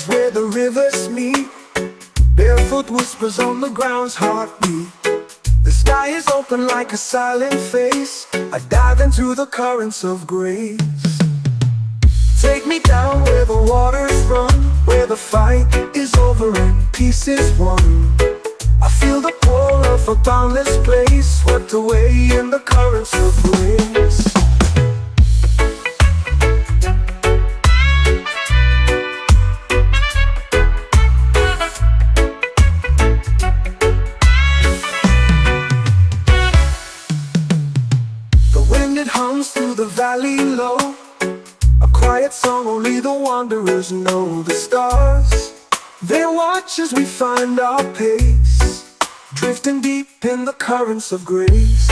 where the rivers meet. Barefoot whispers on the ground's heartbeat. The sky is open like a silent face. I dive into the currents of grace. Take me down where the waters run, where the fight is over and peace is won. I feel the pull of a boundless place, swept away in the currents of grace. The wind, it hums through the valley low, a quiet song only the wanderers know. The stars, they watch as we find our pace, drifting deep in the currents of grace.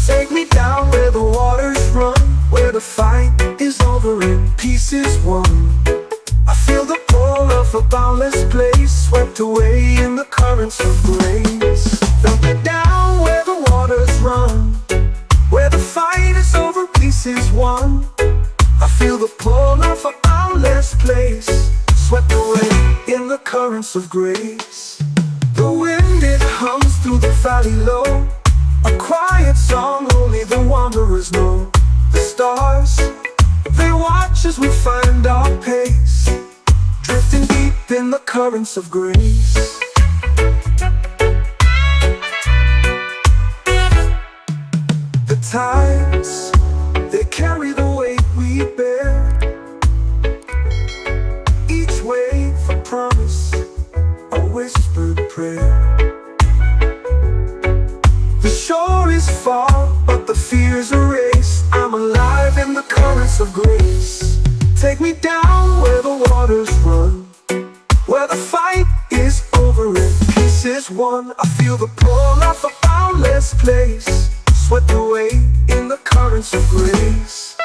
Take me down where the waters run, where the fight is over and peace is won. I feel the pull of a boundless place, swept away in the currents of grace. Dump me down where the waters run, where the fight is over, peace is won. I feel the pull of a boundless place, swept away in the currents of grace. The wind, it hums through the valley low, a quiet song only the wanderers know. The stars, they watch as we find our pace, drifting deep in the currents of grace. The tides, they carry the weight we bear, each wave a promise, a whispered prayer. The shore is far, but the fear's erased. I'm alive in the currents of grace. Take me down where the waters run, where the fight is over and peace is won. I feel the pull of a boundless place, swept away in the currents of grace.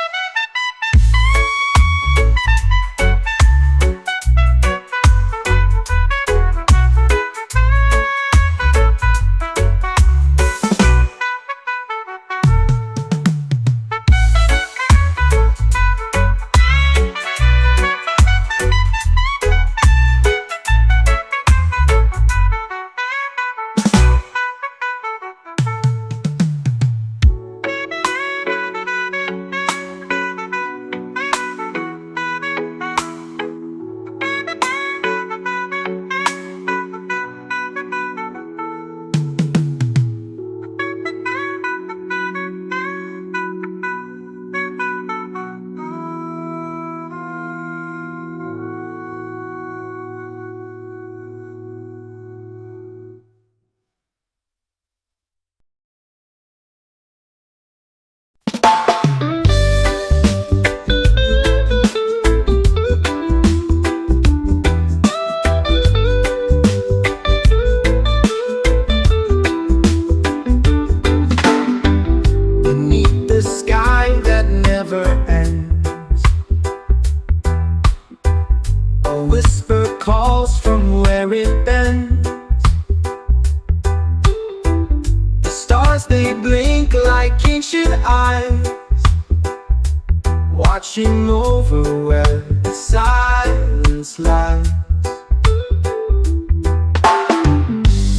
Watching over where the silence lies.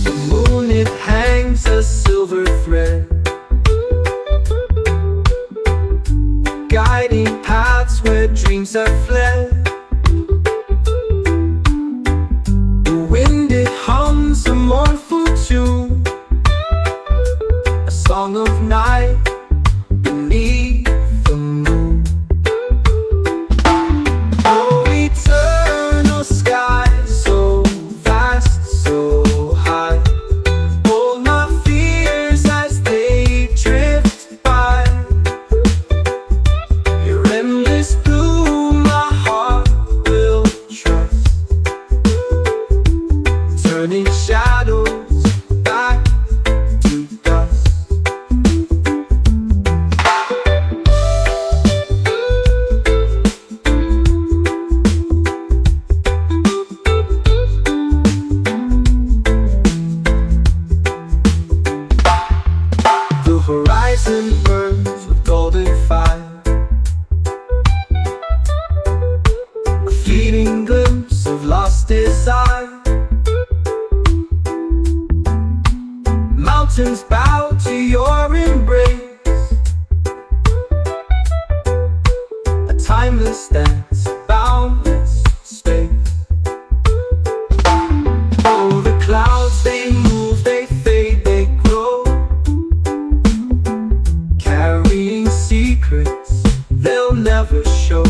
The moon, it hangs a silver thread, guiding paths where dreams have fled. The wind, it hums a mournful tune, a song of night beneath the moon. Oh, eternal sky, so vast, so high, hold my fears as they drift by. Your endless blue, my heart distance, boundless space. Oh, the clouds, they move, they fade, they grow, carrying secrets they'll never show.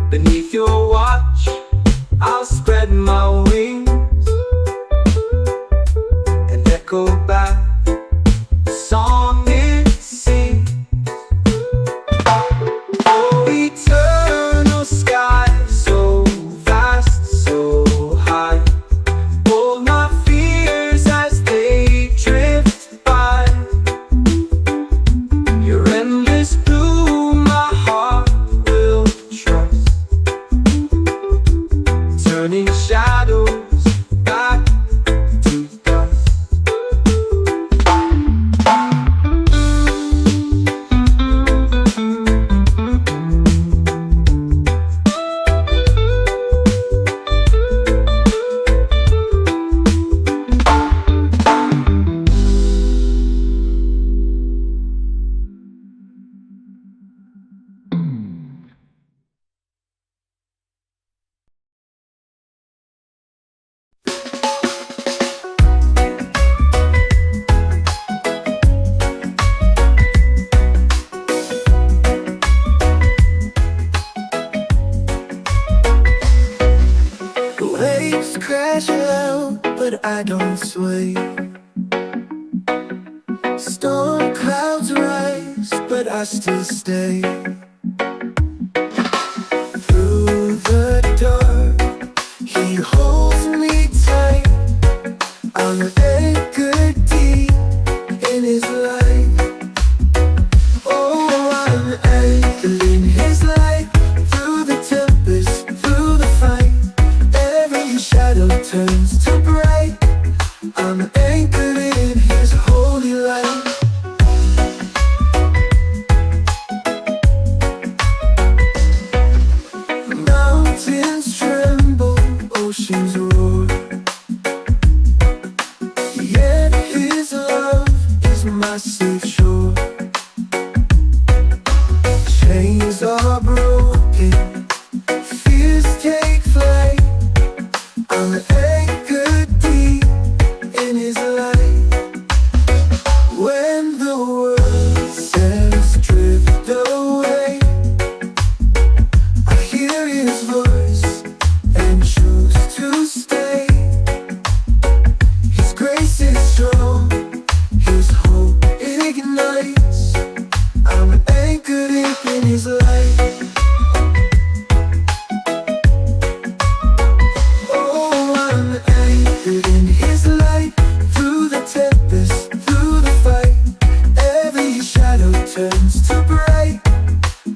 Beneath your watch, I'll spread my wings and echo back the song it sings. Oh, eternal sky, so vast, so high, hold my fears as they drift by. Your endless blue, my heart will trust, turning shadows back to dust. The waves crash out, but I don't sway. Storm clouds rise, but I still stay. Through the dark, he holds me tight. I'm anchored deep in his light. Oh, I'm anchored in his light. Through the tempest, through the fight, every shadow turns to bright. I'm anchored in his holy light. Mountains tremble, oceans roar, yet his love is my safe shore. Chains are broken, fears take flight. I'm anchored deep in his light. When the world says drift away, I hear his voice and choose to stay. His grace is strong, his hope ignites. I'm anchored deep in his light. Oh, I'm anchored in his light. Through the tempest, through the fight, every shadow turns to bright.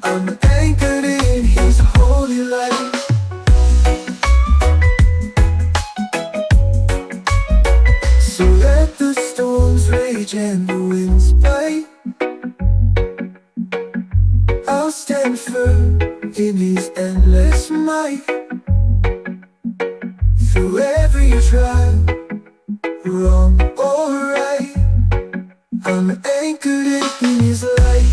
I'm anchored in his holy light. So let the storms rage and the winds bite, I'll stand firm in his endless might. Through every trial, wrong or right, I'm anchored in his light.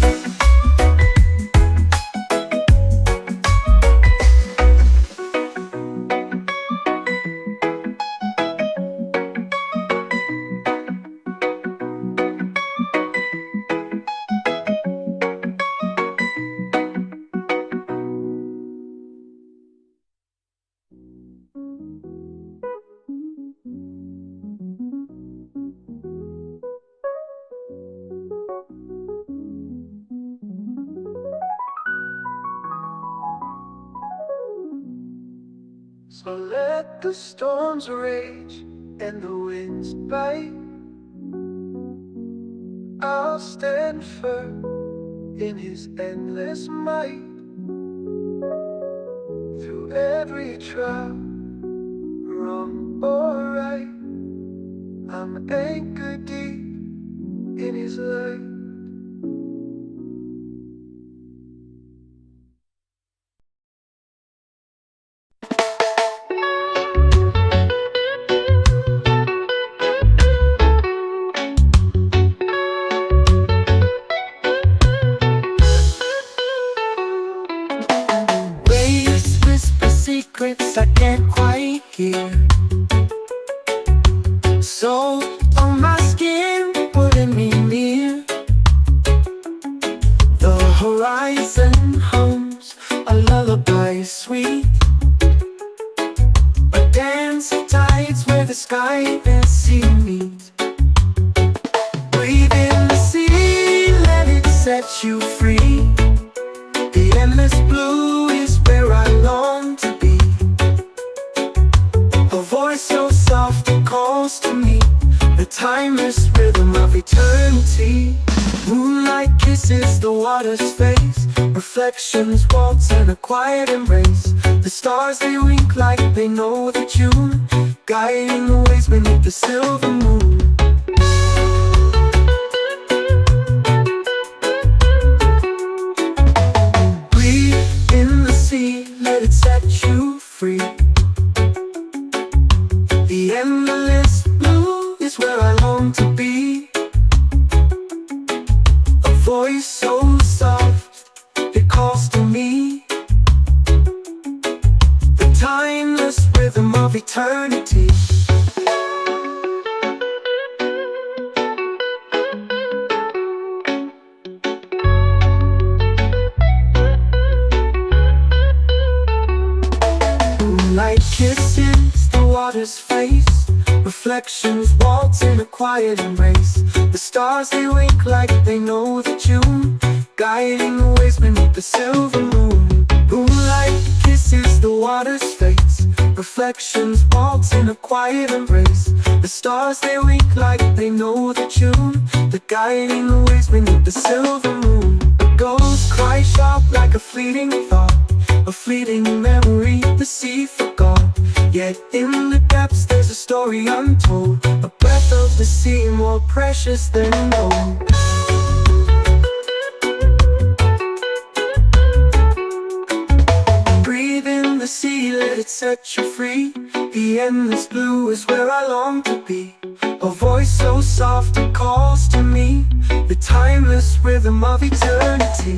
So let the storms rage and the winds bite, I'll stand firm in his endless might. Through every trial, wrong or right, I'm anchored deep in his light. set you free. The endless blue is where I long to be. A voice so soft it calls to me, the timeless rhythm of eternity. Moonlight kisses the water's face, reflections waltz in a quiet embrace. The stars they wink like they know the tune, guiding the ways beneath the silver moon. Breathe in the sea, let it set you free. The endless blue is where I long to be. A voice so soft, it calls to me. The timeless rhythm of eternity. Moonlight kisses the water's face, reflections waltz in a quiet embrace. The stars they wink like they know the tune, guiding the ways beneath the silver moon. Moonlight kisses the water's face, reflections waltz in a quiet embrace. The stars they wink like they know the tune, they're guiding the ways beneath the silver moon. The ghosts cry sharp like a fleeting thought, a fleeting memory the sea forgot. Yet in the depths there's a story untold, a breath of the sea more precious than gold. Breathe in the sea, let it set you free. The endless blue is where I long to be. A voice so soft it calls to me, the timeless rhythm of eternity.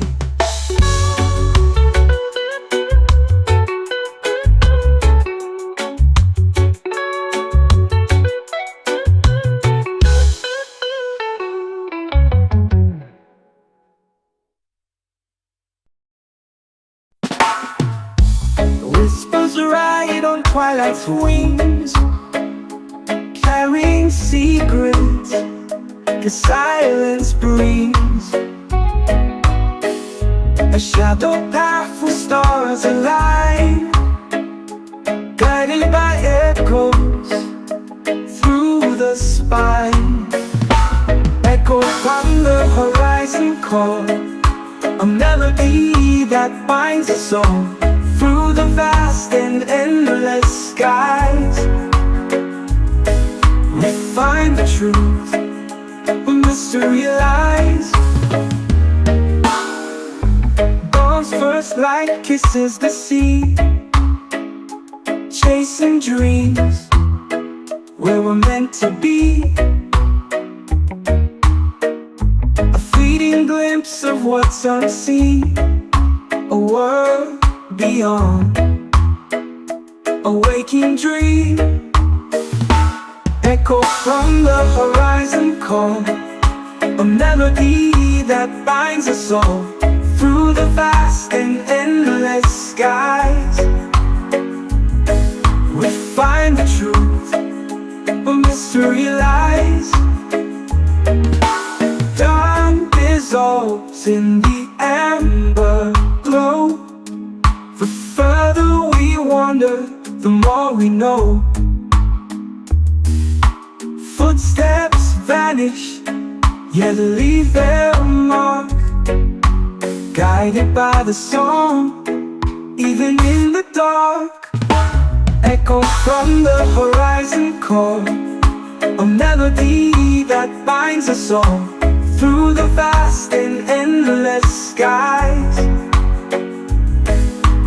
Whispers ride on twilight's wings, carrying secrets the silence brings. A shadow path with stars align, guided by echoes through the spine. Echoes from the horizon call, a melody that binds us all through the vast and endless skies. We find the truth where mystery lies. Dawn's first light kisses the sea, chasing dreams where we're meant to be. A fleeting glimpse of what's unseen, a world beyond, a waking dream. Echo from the horizon call, a melody that binds us all through the vast and endless skies. We find the truth where mystery lies. Dawn dissolves in the amber glow. The further we wander, the more we know. Footsteps vanish, yet leave their mark, guided by the song, even in the dark. Echoes from the horizon call, a melody that binds us all through the vast and endless skies.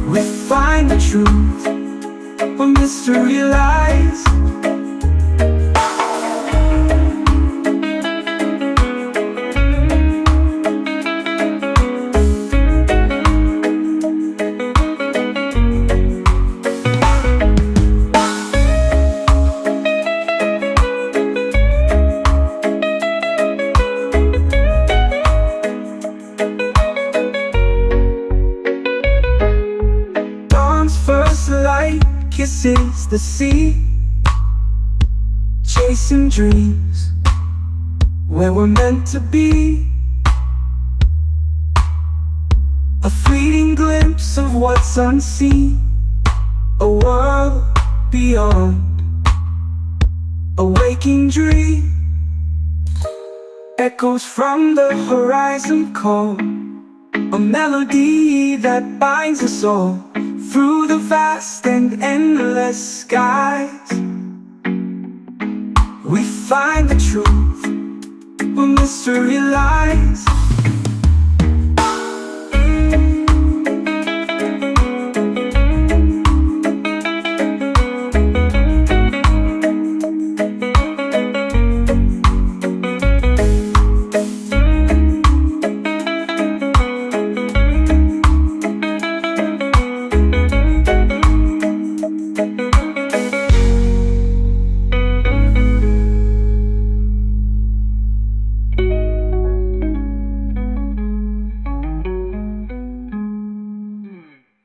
We find the truth where mystery lies. Kisses the sea, chasing dreams where we're meant to be. what's unseen, a world beyond, a waking dream. Echoes from the horizon call, a melody that binds us all through the vast and endless skies. We find the truth where mystery lies.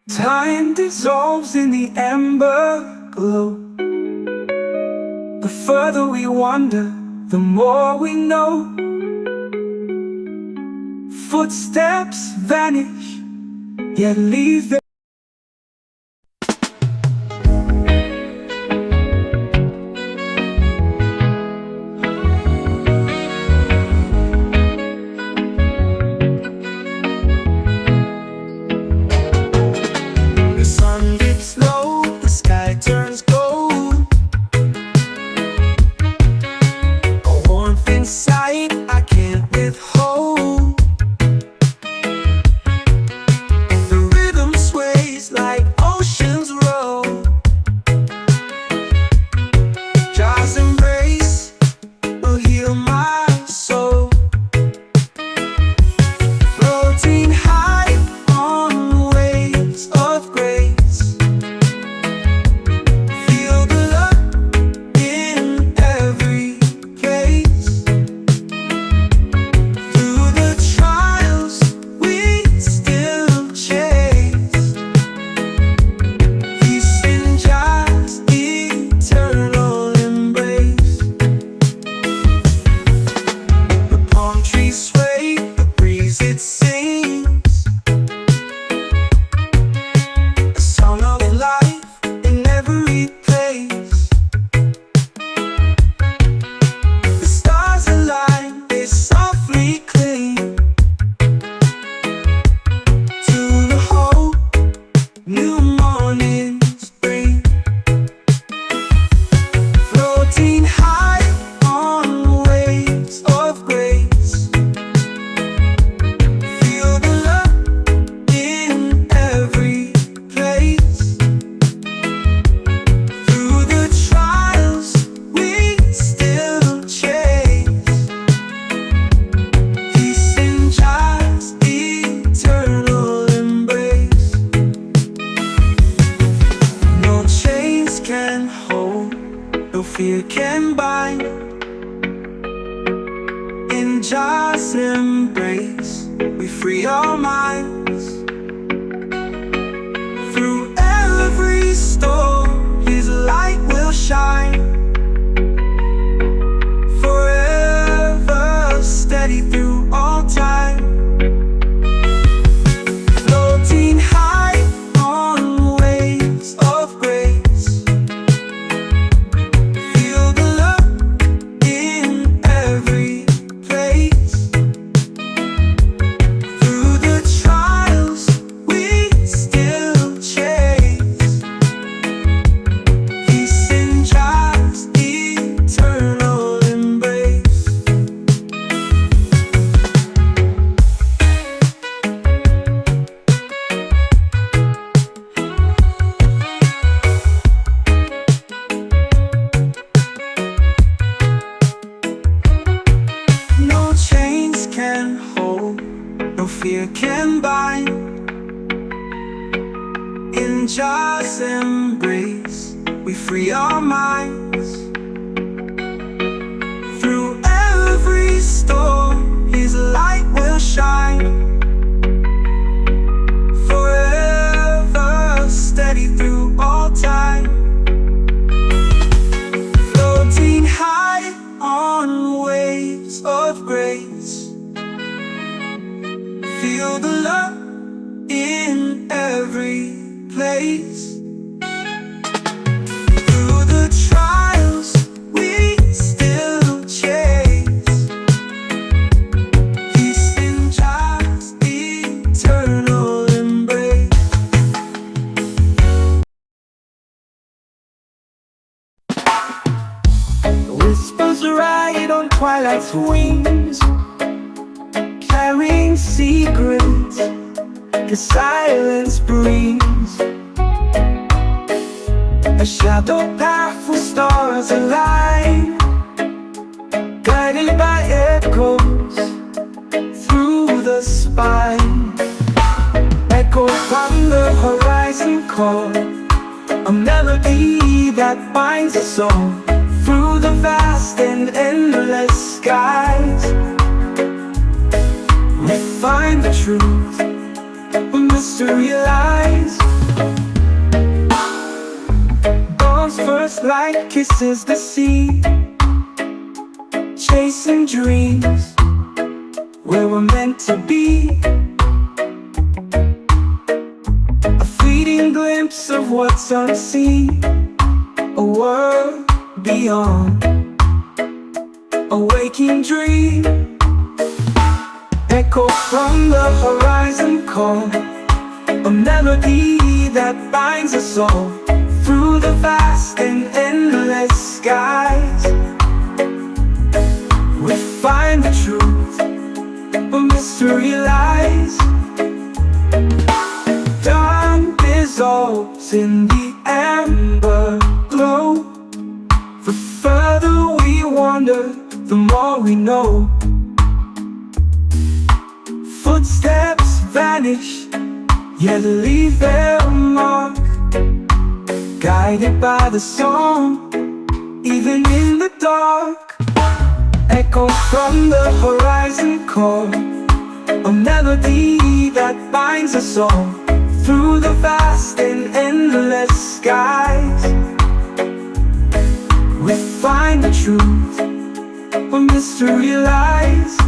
Time dissolves in the ember glow. The further we wander, the more we know. Footsteps vanish, yet leave their fear can bind. In just embrace, we free our minds. Through every storm, His light will shine. Forever steady through all time. Floating high on waves of grace. Feel the love in every place. Through the trials we still chase. Peace in just eternal embrace. No chains can hold, no fear can bind. In just embrace, we free our minds. Through every storm, His light will shine. Forever steady through all time. Floating high on waves of grace. Feel the love in every place. Through the trials we still chase peace in God's eternal embrace. Whispers ride on twilight's wings, carrying secrets the silence brings. A shadow path with stars align, guided by echoes through the spine. Echo from the horizon call, a melody that binds us all through the vast and endless skies. We find the truth where mystery lies. Dawn's first light kisses the sea, chasing dreams where we're meant to be. A fleeting glimpse of what's unseen, a world beyond, a waking dream. Echo from the horizon call, a melody that binds us all through the vast and endless skies. We find the truth where mystery lies. Dawn dissolves in the amber glow. The further we wander, the more we know. Footsteps vanish, yet leave their mark, guided by the song, even in the dark. Echo from the horizon call, a melody that binds us all through the vast and endless skies. We find the truth where mystery lies.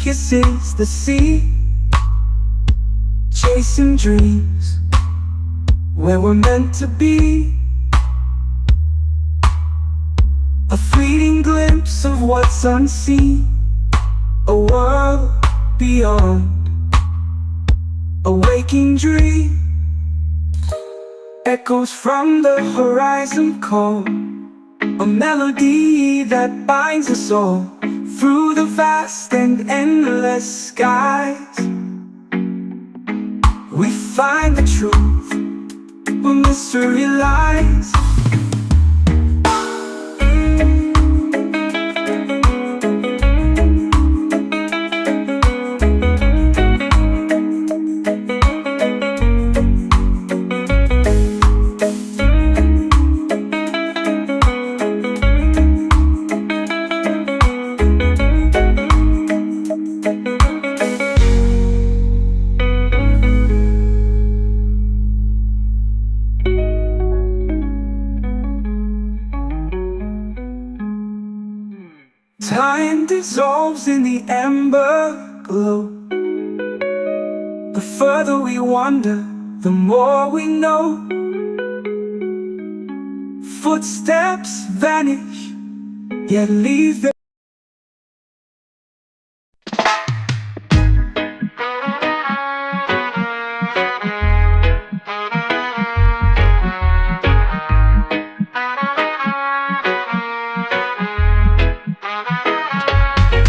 Kisses the sea, chasing dreams where we're meant to be. A fleeting glimpse of what's unseen, a world beyond, a waking dream. Echoes from the horizon call, a melody that binds us all through the vast and endless skies. We find the truth where mystery lies. Time dissolves in the amber glow. The further we wander, the more we know. Footsteps vanish, yet leave their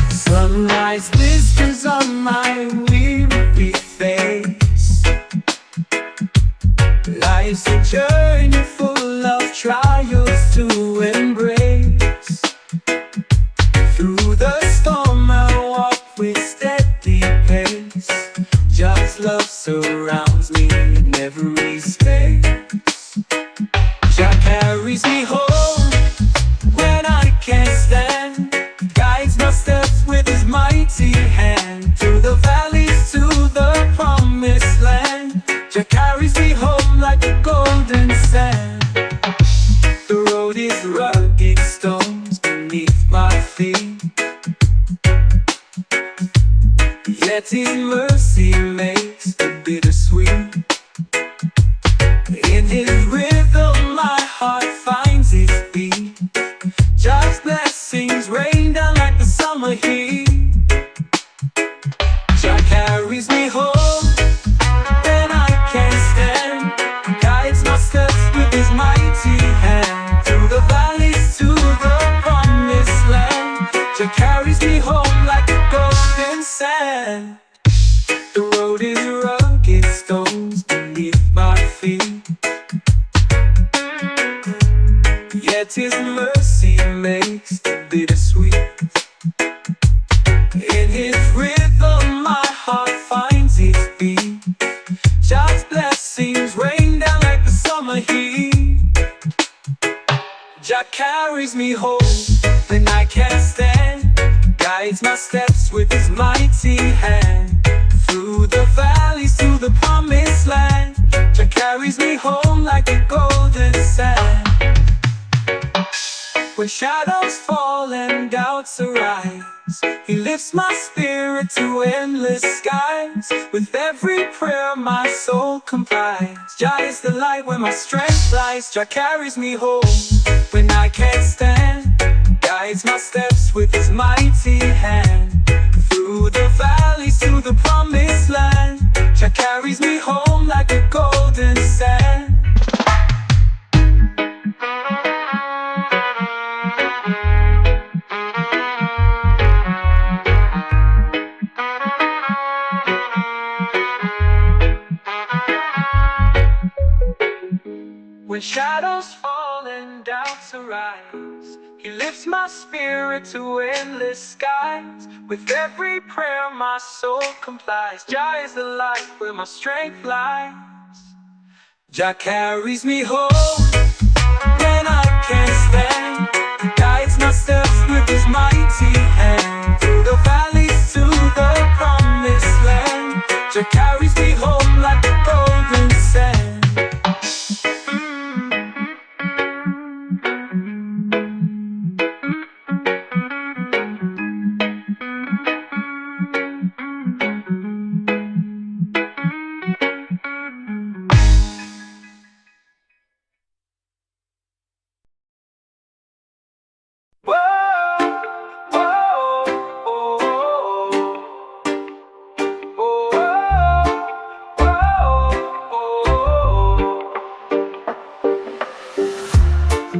sunrise blisters on my weary face. Life's a journey full of trials to embrace. Through the storm I walk with steady pace. Just love surrounds me in every space. Jah carries me home when I can't stand. Guides my steps with his mighty hand. Through the valleys to the promised land. Jah carries me home like a golden sand. The road is rugged, stones beneath my feet, yet his mercy makes the bittersweet. In his rhythm my heart finds its beat. Just blessings rain down like the summer heat. Jah carries me home when I can't stand. Guides my steps with his mighty hand. Through the valleys to the promised land. Jah carries me home like a golden sand. The road is rugged, stones beneath my feet, yet his mercy makes the bittersweet. In his rhythm my heart finds its beat. Just blessings rain down like the summer heat. Jah carries me home when I can't stand. Guides my steps with his mighty hand. Through the valleys to the promised land. Jah carries me home like a golden sand. When shadows fall and doubts arise, he lifts my spirit to endless skies. With every prayer my soul complies. Jah is the light where my strength lies. Jah carries me home when I can't stand. Guides my steps with his mighty hand. Through the valleys to the promised land. Jah carries me home like a golden sand. When shadows fall and doubts arise, he lifts my spirit to endless skies. With every prayer my soul complies. Jah is the light where my strength lies. Jah carries me home when I can't stand. Guides my steps with his mighty hand. Through the valleys to the promised land. Jah carries me home like a golden sand.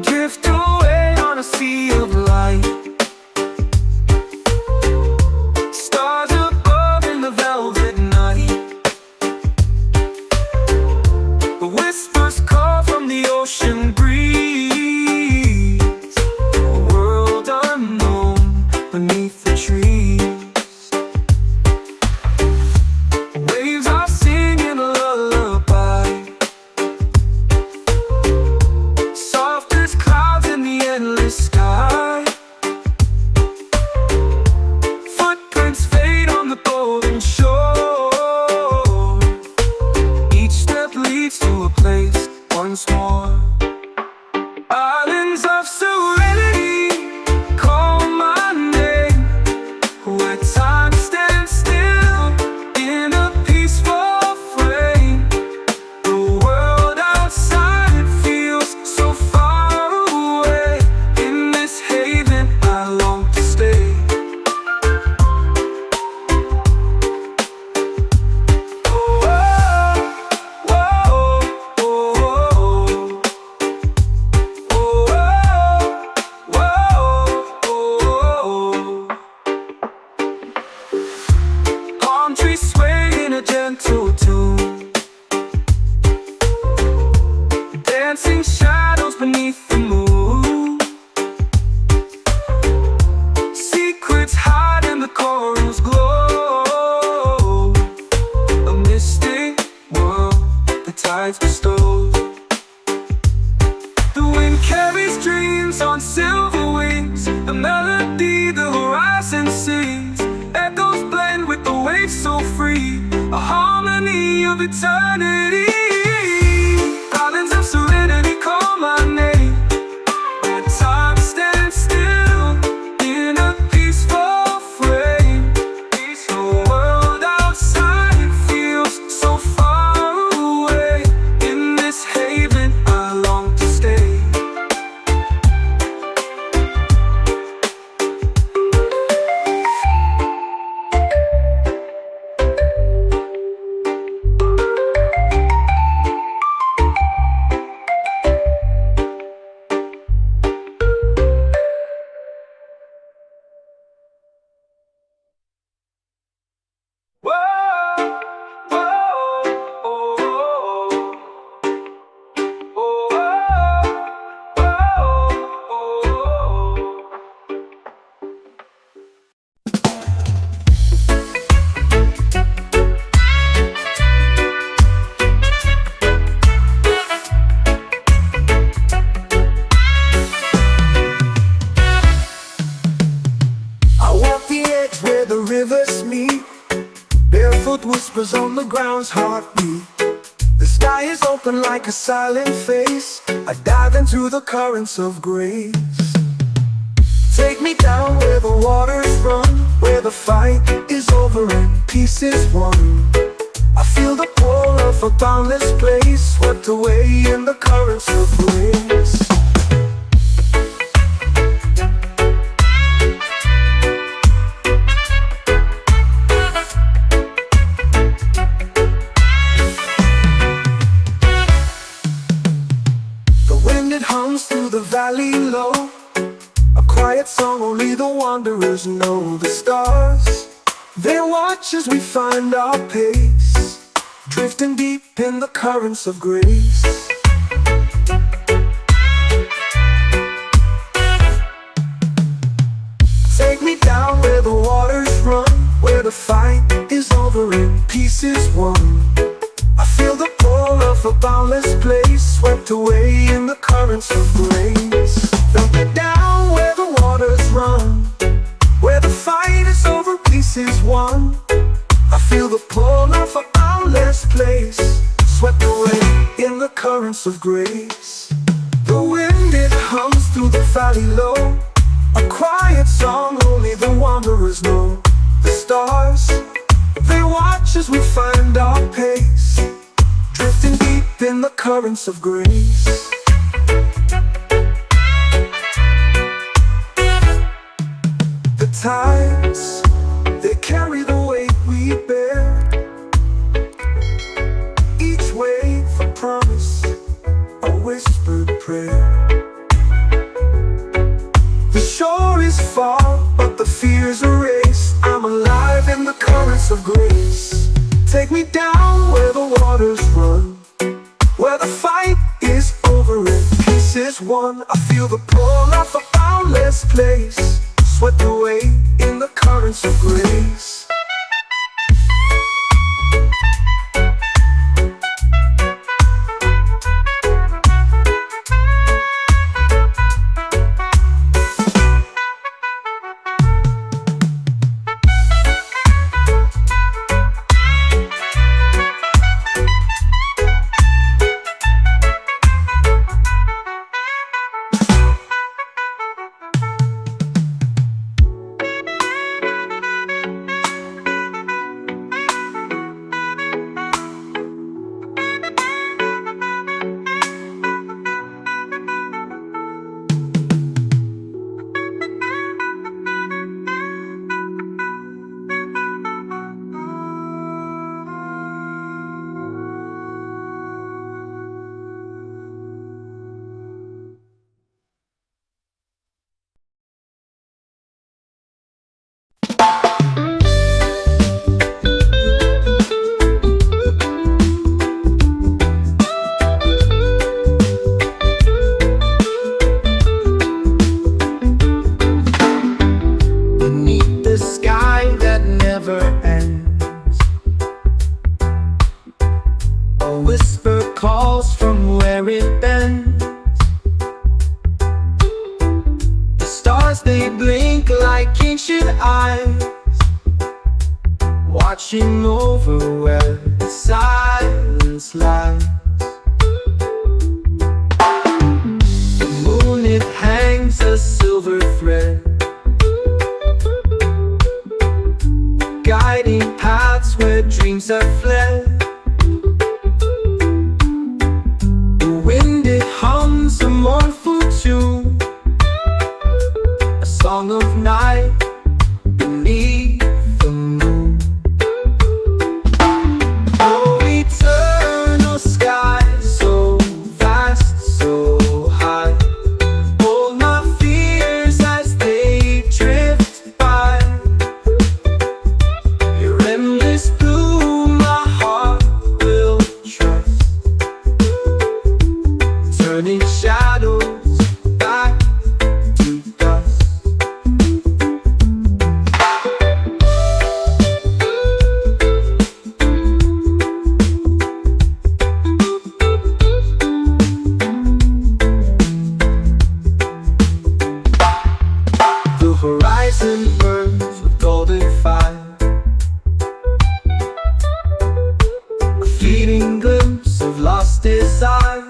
Drift away on a sea of light. Stars above in the velvet night. The whispers call from the ocean breeze. A world unknown beneath the trees. Waves are singing a lullaby. Soft as clouds in the endless sky. Footprints fade on the golden shore. Each step leads to a place once more. Islands of serenity call my name. Where time stands still in a peaceful frame. The world outside feels so far away. In this haven I long to stay. Oh, oh, oh, oh, oh, oh. Palm trees sway in a gentle tune. Dancing shadows beneath the moon. Secrets hide in the coral's glow. A mystic world the tides bestow. The carries dreams on silver wings, a melody the horizon sings. Echoes blend with the waves so free, a harmony of eternity. Islands of serenity call my name, where time stands still in a peaceful frame. The world outside feels so far away. In this haven I long to stay. Whispers on the ground's heartbeat. The sky is open like a silent face. I dive into the currents of grace. Take me down where the waters run, where the fight is over and peace is won. I feel the pull of a boundless place, swept away in the currents of grace. Through the valley low, a quiet song only the wanderers know. The stars, they watch as we find our pace, drifting deep in the currents of grace. Take me down where the waters run, where the fight is over and peace is won. I feel the pull of a boundless place, swept away in the currents of grace. Dump me down where the waters run, where the fight is over, peace is won. I feel the pull of a boundless place, swept away in the currents of grace. The wind, it hums through the valley low, a quiet song only the wanderers know. The stars, they watch as we find our pace, drifting deep in the currents of grace. The tides, they carry the weight we bear, each wave a promise, a whispered prayer. The shore is far, but the fear's erased. I'm alive in the currents of grace. Take me down where the waters run, where the fight is over and peace is won. I feel the pull of a boundless place, swept away in the currents of grace. calls from where it bends. dreams have fled. The wind it hums a mournful tune, a song of night beneath the moon. Oh, eternal sky, so vast, so high. Hold my fears as they drift by. Your endless blue, my heart will trust, turning shadows back to dust. The horizon burns with golden fire, a fleeting glimpse of lost desire.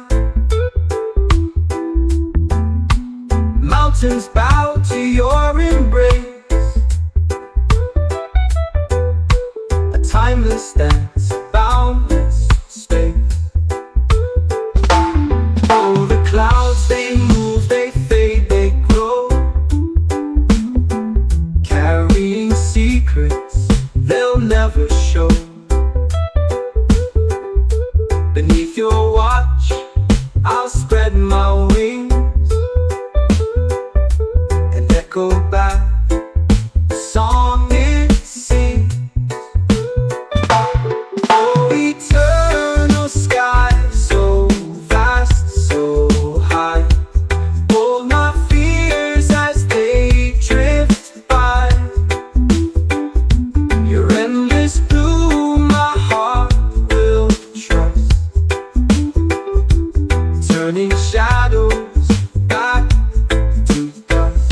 Mountains bow to your embrace, a timeless dance, boundless space. Oh, the clouds, they move, they fade, they grow, carrying secrets they'll never show. Beneath your watch, I'll spread my wings and echo back the song it sings. Oh, eternal sky, so vast, so high. Hold my fears as they drift by. Your endless blue, my heart will trust, turning shadows back to dust.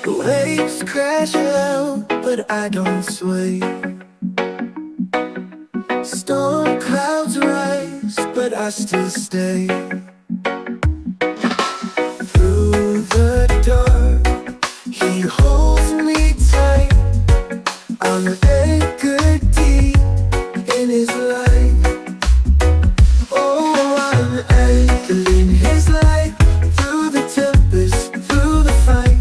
The waves crash out, but I don't sway. Storm clouds rise, but I still stay. Through the dark, he holds me tight. I'm anchored deep in his light. Oh, I'm anchored in his light. Through the tempest, through the fight,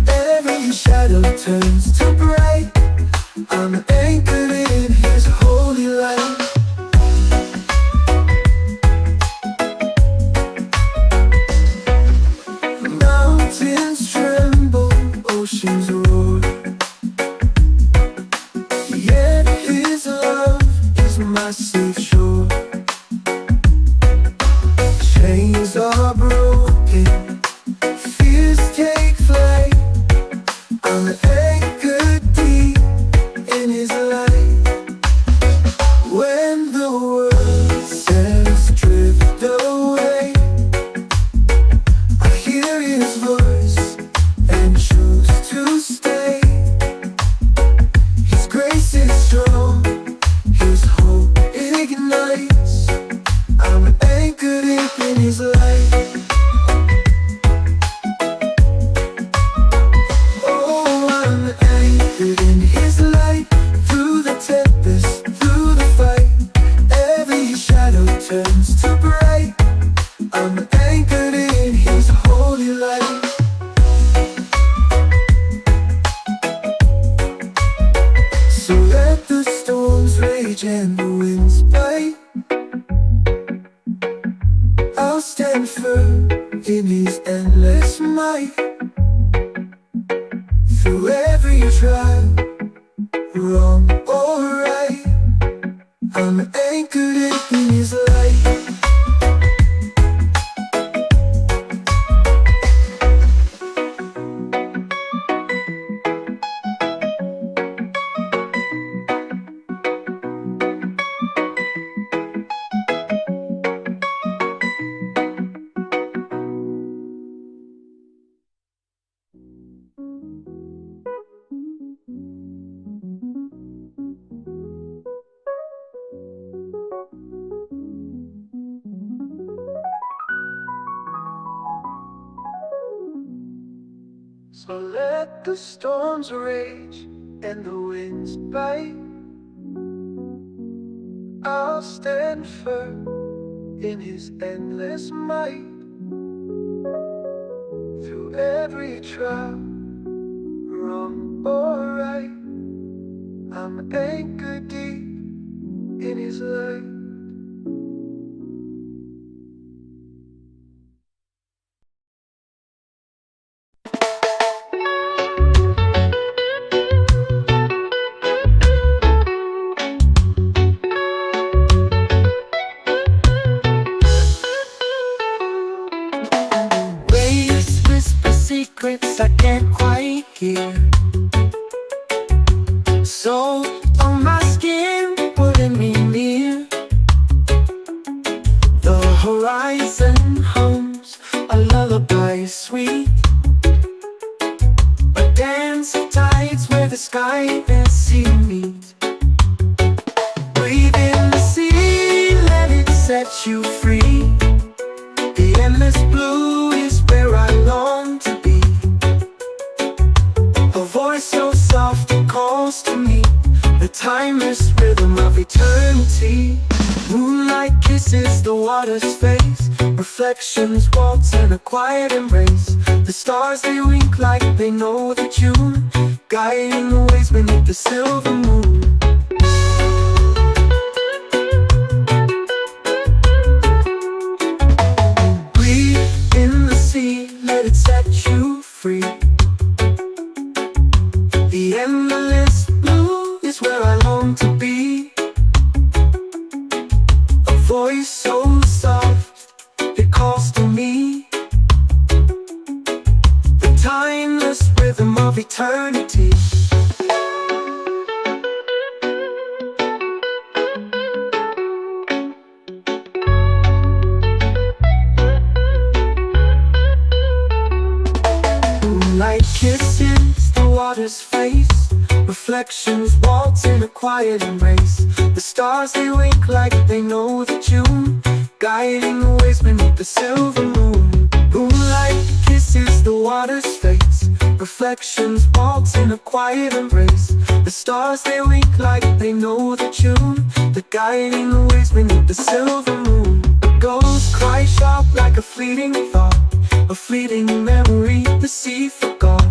every shadow turns to bright. I'm anchored in his holy light. Mountains tremble, oceans roar, yet his love is my safe shore. Chains are broken, fears take flight. I'm anchored deep in his light. When the world says drift away, I hear his voice and choose to stay. His grace is strong, his hope ignites. I'm anchored deep in his light. Oh, I'm anchored in his light. Through the tempest, through the fight, every shadow turns to bright. I'm anchored in his holy light. So let the storms rage and the winds bite, I'll stand firm in his endless might. Through every trial, wrong or right, I'm anchored in his light. So let the storms rage and the winds bite. I'll stand firm in his endless might. Through every trial, wrong or right, I'm anchored deep in his light. Waves whisper secrets I can't quite hear. So on my skin, pulling me near. The horizon hums a lullaby sweet, a dance of tides where the sky and sea meet. Breathe in the sea, let it set you free. The endless blue is where I long to be. A voice so soft it calls to me, the timeless rhythm of eternity. Moonlight kisses the water's face, reflections waltz in a quiet embrace. The stars they wink like they know the tune, guiding the waves beneath the silver moon. Breathe in the sea, let it set you free. The endless blue is where I long to be. A voice so soft, it calls to me. The timeless rhythm of eternity. Moonlight kisses the water's face, reflections waltz in a quiet embrace. The stars they wink like they know the tune, guiding the waves beneath the silver moon. Moonlight kisses the water's face, reflections waltz in a quiet embrace. The stars they wink like they know the tune, they're guiding the waves beneath the silver moon. A ghost cry sharp like a fleeting thought, a fleeting memory the sea forgot.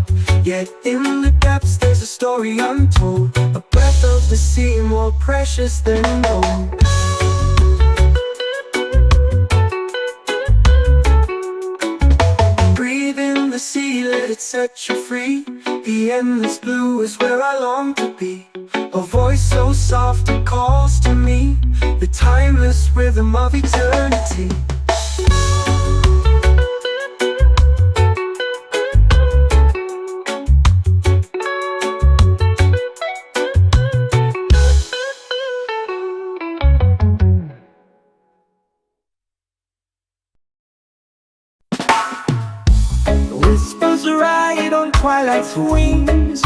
Yet in the depths there's a story untold, a breath of the sea more precious than gold. Breathe in the sea, let it set you free. The endless blue is where I long to be. A voice so soft it calls to me, the timeless rhythm of eternity. Whispers ride on twilight's wings,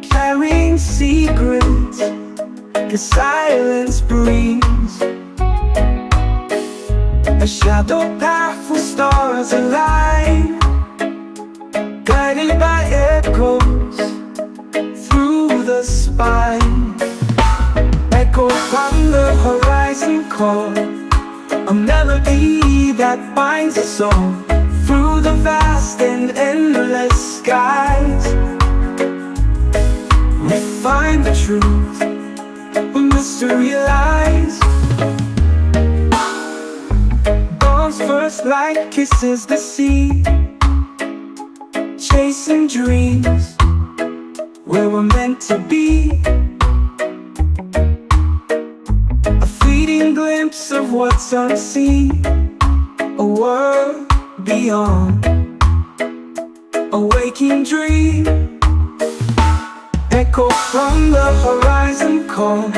carrying secrets the silence brings. A shadow path with stars align, guided by echoes through the spine. Echo from the horizon call, a melody that binds us all through the vast and endless skies. We find the truth where mystery lies. Dawn's first light kisses the sea, chasing dreams where we're meant to be. A fleeting glimpse of what's unseen, a world beyond, a waking dream. Echo from the horizon call,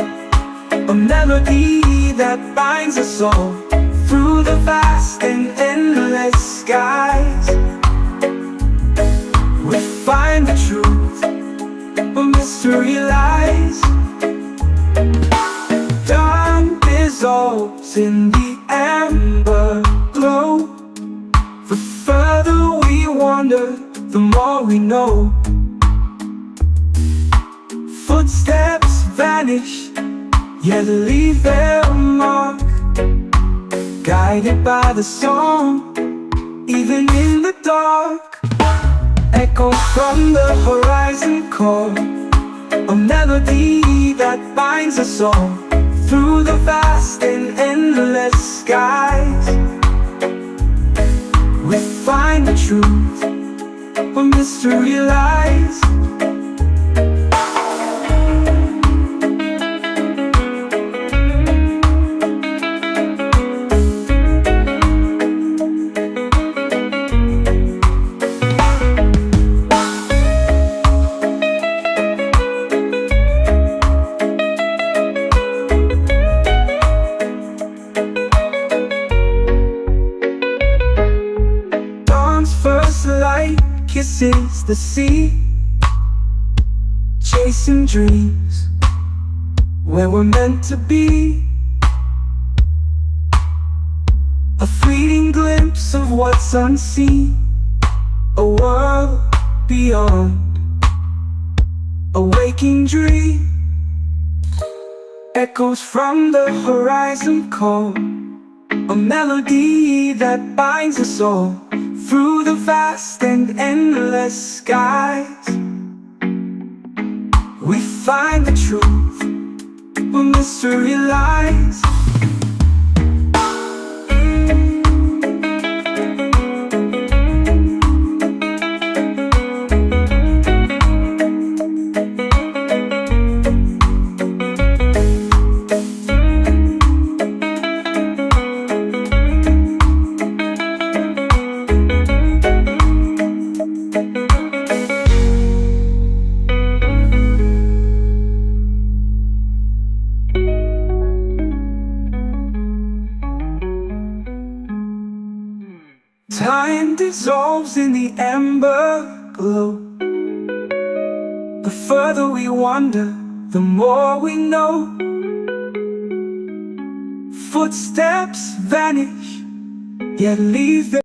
a melody that binds us all through the vast and endless skies. We find the truth where mystery lies. Dawn dissolves in the amber glow. The further we wander, the more we know. Footsteps vanish, yet leave their mark, guided by the song, even in the dark. Echoes from the horizon call, a melody that binds us all through the vast and endless skies. We find the truth where mystery lies. Kisses the sea, chasing dreams where we're meant to be. A fleeting glimpse of what's unseen, a world beyond, a waking dream. Echoes from the horizon call, a melody that binds us all through the vast and endless skies. We find the truth where mystery lies. Time dissolves in the ember glow. The further we wander, the more we know. Footsteps vanish, yet leave their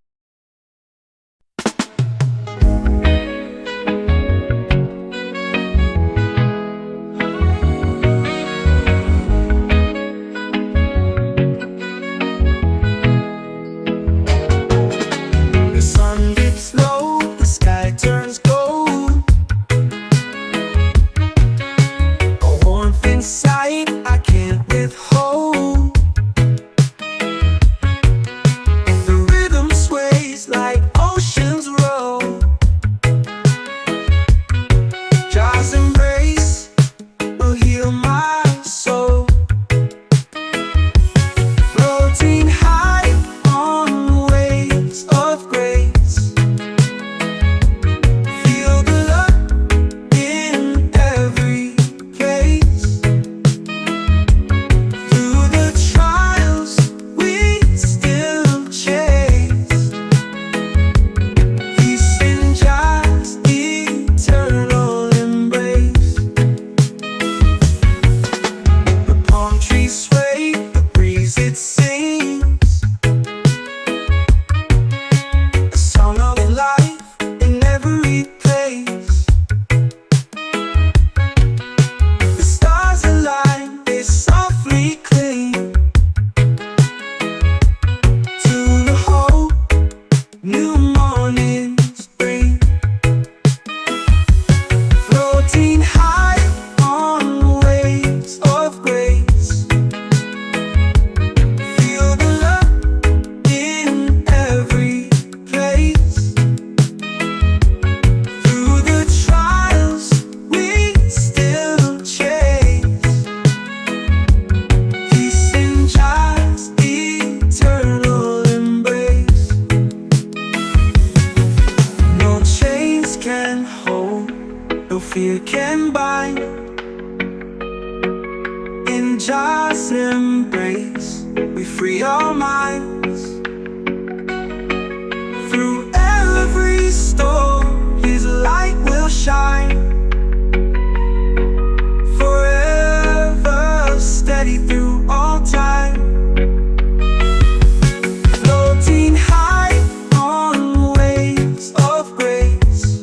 fear can bind. In Jah's embrace, we free our minds. Through every storm, His light will shine. Forever steady through all time. Floating high on waves of grace.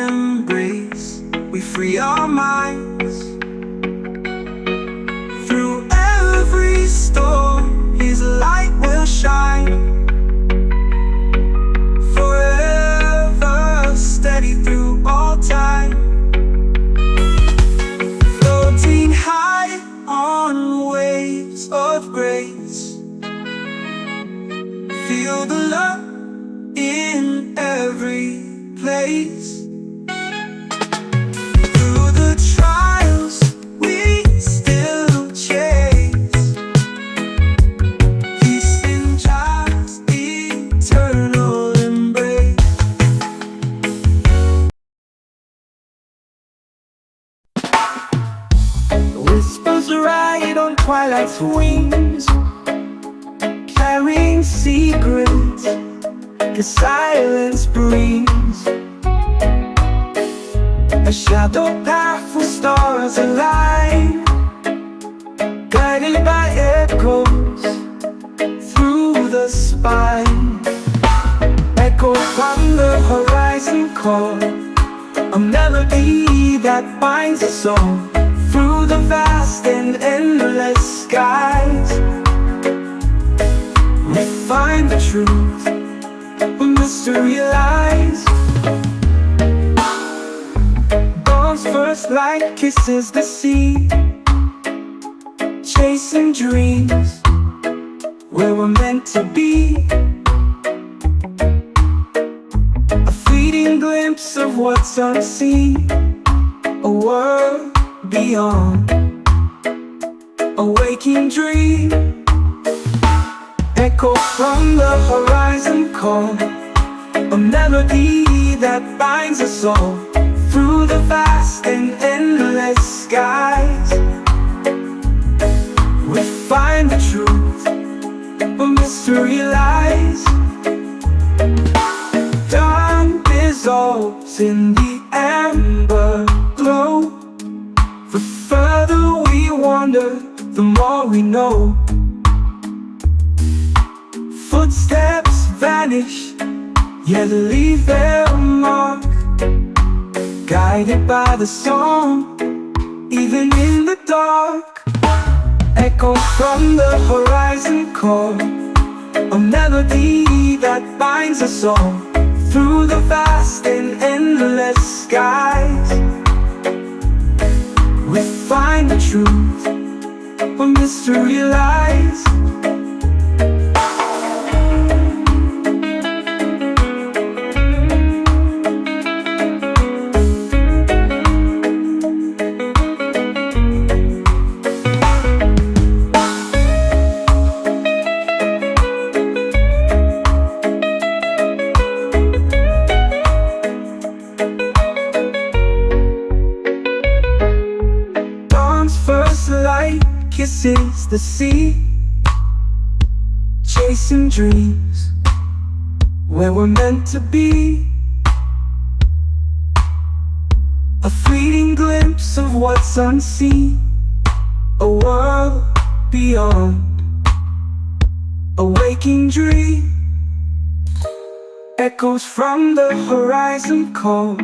embrace, we free our minds. Through every storm, His light will shine. Forever steady through all time. Floating high on waves of grace. Feel the love in every place. Through the trials we still chase peace in God's eternal embrace. The whispers ride on twilight's wings, carrying secrets the silence brings. A shadow path with stars align, guided by echoes through the spine. Echo from the horizon call, a melody that binds us all through the vast and endless skies. We find the truth where mystery lies. Dawn's first light kisses the sea, chasing dreams where we're meant to be. A fleeting glimpse of what's unseen, a world beyond, a waking dream. Echo from the horizon call, a melody that binds us all through the vast and endless skies. We find the truth where mystery lies. Dawn dissolves in the amber glow. The further we wander, the more we know. Footsteps vanish, yet leave their mark, guided by the song, even in the dark. Echo from the horizon call, a melody that binds us all through the vast and endless skies. We find the truth where mystery lies. Kisses the sea, chasing dreams where we're meant to be. A fleeting glimpse of what's unseen, a world beyond, a waking dream. Echoes from the horizon call,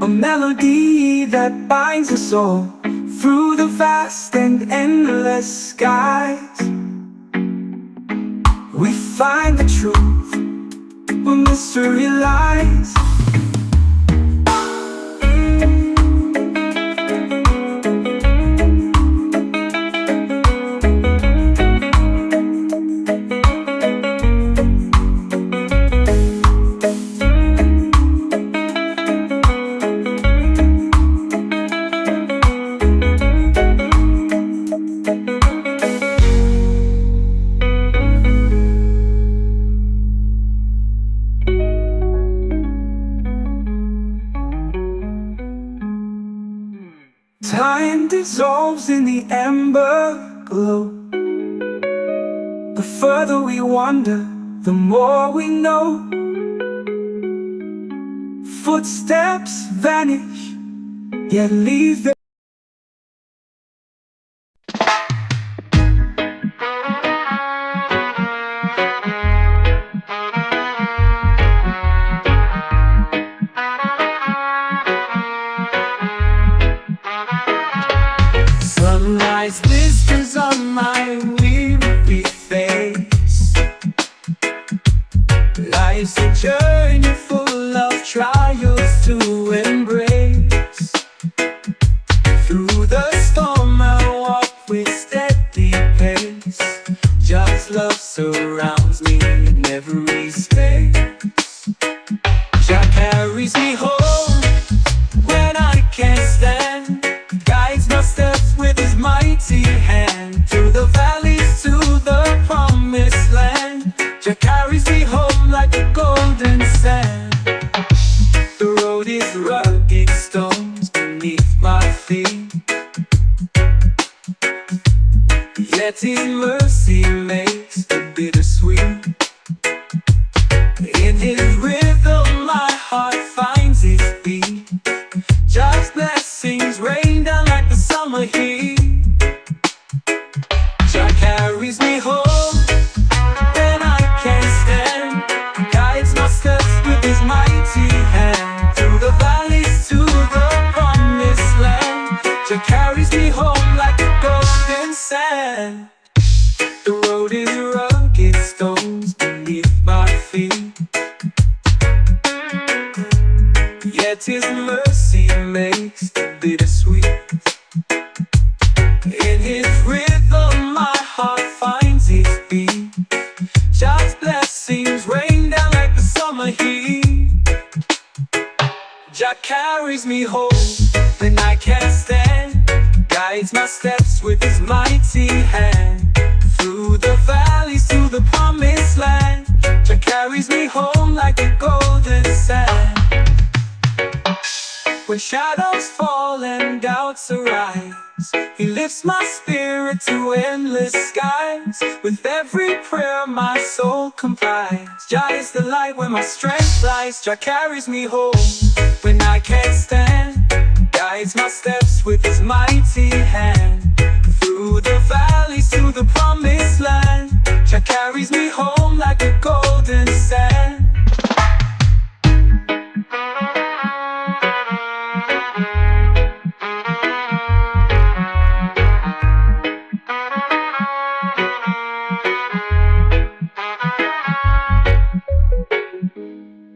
a melody that binds us all through the vast and endless skies. We find the truth where mystery lies. Time dissolves in the amber glow. The further we wander, the more we know. Footsteps vanish, yet leave their rugged stones beneath my feet, yet His mercy makes the bittersweet. In His rhythm my heart finds its beat. Just blessings rain down like the summer heat. Jah carries me home when I can't stand, guides my steps with His mighty hand. Through the valleys to the promised land, Jah carries me home like a golden sand. The road is rugged, stones beneath my feet, yet His mercy makes the bittersweet. In His rhythm my heart finds its beat. Just blessings rain down like the summer heat. Jah carries me home when I can't stand, guides my steps with His mighty hand. Through the valleys to the promised land, Jah carries me home like a golden sand. When shadows fall and doubts arise, He lifts my spirit to endless skies. With every prayer my soul complies. Jah is the light where my strength lies. Jah carries me home when I can't stand, guides my steps with His mighty hand. Through the valleys to the promised land, Jah carries me home like a golden sand.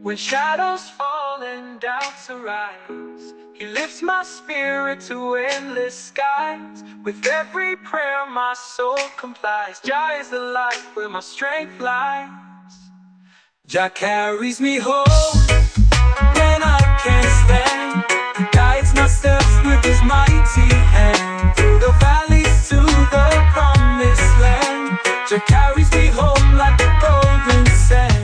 When shadows fall and doubts arise, He lifts my spirit to endless skies. With every prayer my soul complies. Jah is the light where my strength lies. Jah carries me home when I can't stand, guides my steps with His mighty hand. Through the valleys to the promised land, Jah carries me home like a golden sand.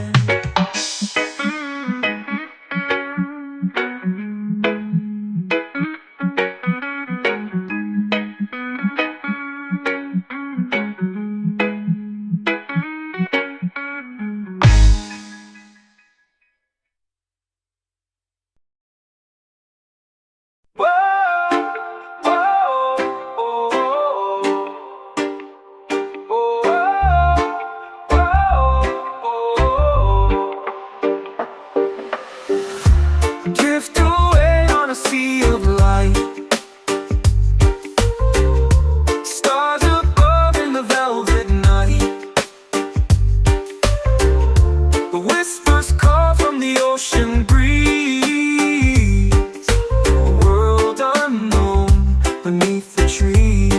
Drift away on a sea of light, stars above in the velvet night. The whispers call from the ocean breeze, a world unknown beneath the trees.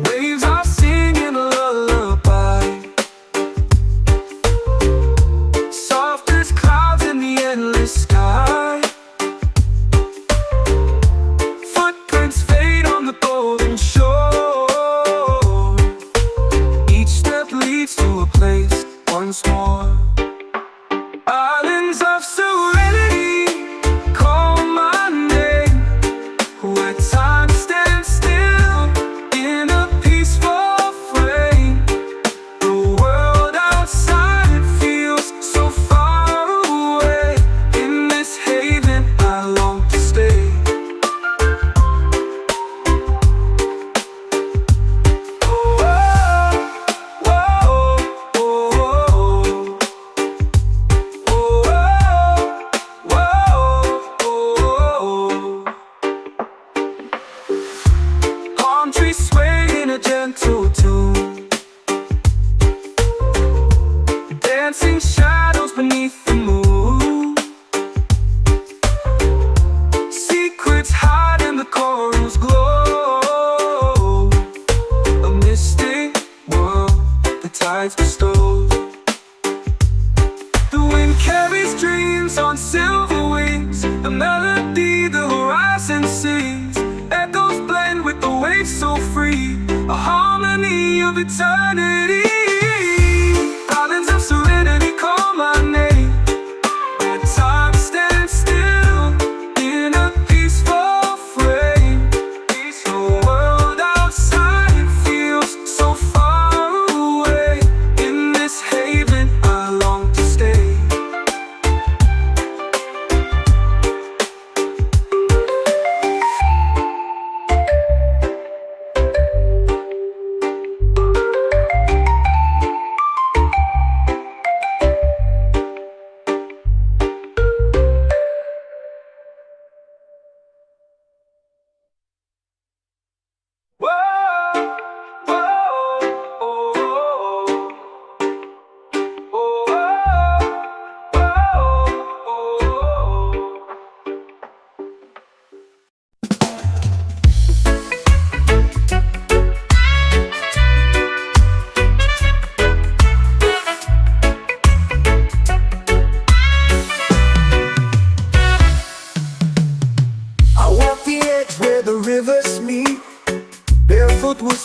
Waves are singing a lullaby, soft as clouds in the endless sky. Footprints fade on the golden shore, each step leads to a place once more. Islands of serenity call my name, where time stands still in a peaceful frame. The world outside feels so far away. In this haven I long to stay. Oh, oh, oh, oh, oh, oh. Palm trees sway in a gentle tune, dancing shadows beneath the moon. Secrets hide in the coral's glow, a mystic world the tides bestow. The wind carries dreams on silver wings, a melody the horizon sings. Echoes blend with the waves so free, a harmony of eternity. Islands of serenity call my name, where time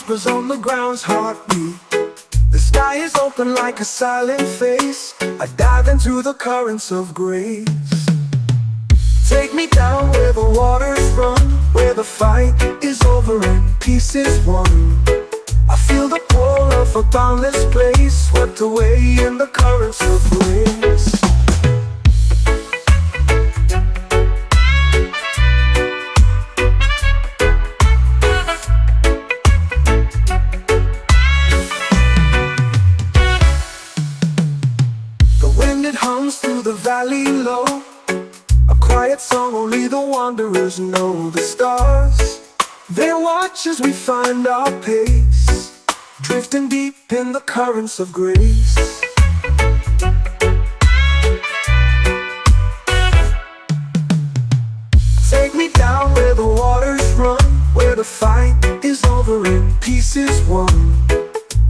whispers on the ground's heartbeat. The sky is open like a silent face. I dive into the currents of grace. Take me down where the waters run, where the fight is over and peace is won. I feel the pull of a boundless place, swept away in the currents of grace. The wind it hums through the valley low, a quiet song only the wanderers know. The stars, they watch as we find our pace, drifting deep in the currents of grace. Take me down where the waters run, where the fight is over and peace is won.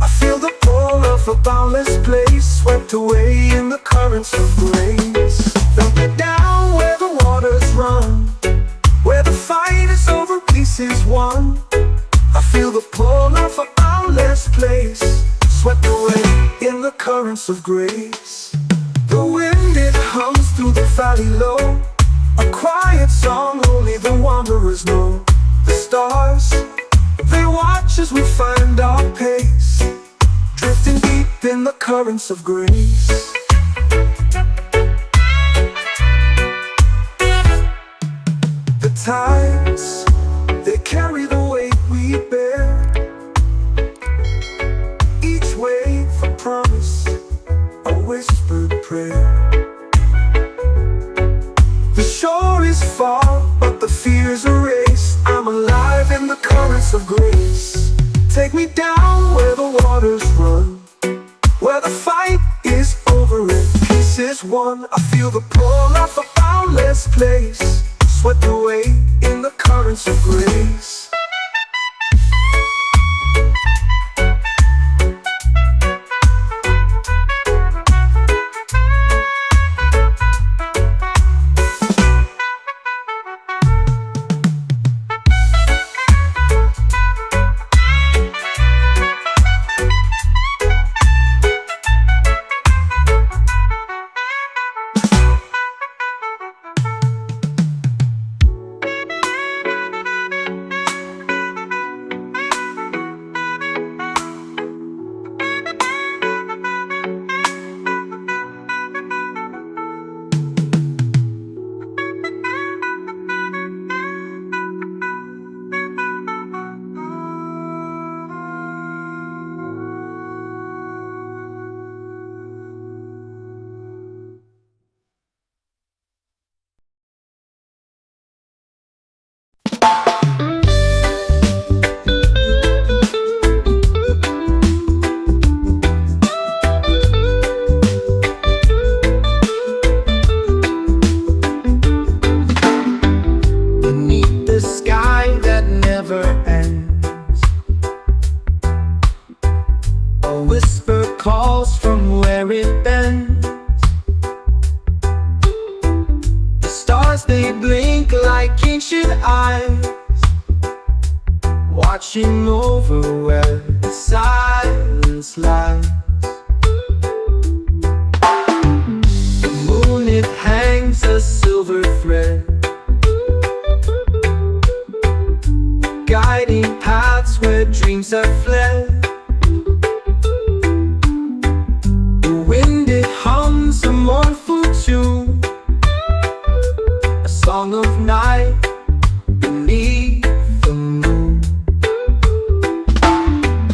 I feel the pull of a boundless place, swept away in the currents of grace. Dump me down where the waters run, where the fight is over, peace is won. I feel the pull of a boundless place, swept away in the currents of grace. The wind it hums through the valley low, a quiet song only the wanderers know. The stars, they watch as we find our pace, drifting deep in the currents of grace. The tides, they carry the weight we bear, each wave a promise, a whispered prayer. The shore is far, but the fear's erased. I'm alive in the currents of grace. Take me down where the waters run, where the fight is over and peace is won. I feel the pull of a boundless place, swept away in the currents of grace. Watching over where the silence lies. The moon, it hangs a silver thread, guiding paths where dreams have fled. The wind, it hums a mournful tune, a song of night beneath the moon.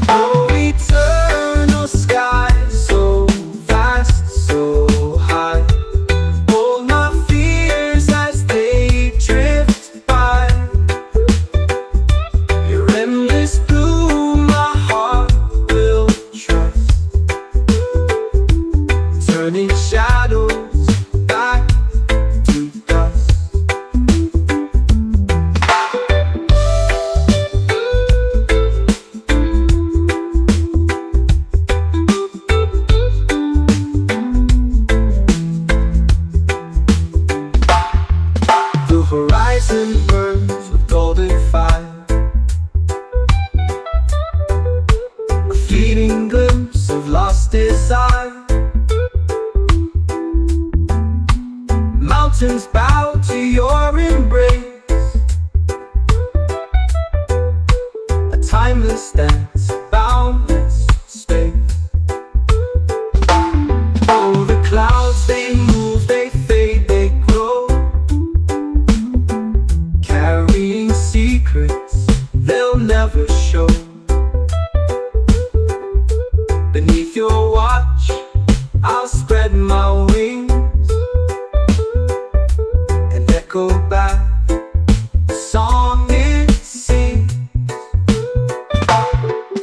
Oh, eternal sky, so vast, so high. Hold my fears as they drift by. Your endless blue, my heart will trust, turning shadows back to dust. The horizon burns with golden fire, skies bow to your embrace. A timeless dance, boundless space. Oh, the clouds, they move, they fade, they grow, carrying secrets they'll never show. Beneath your watch, I'll spread my wings and echo back the song it sings.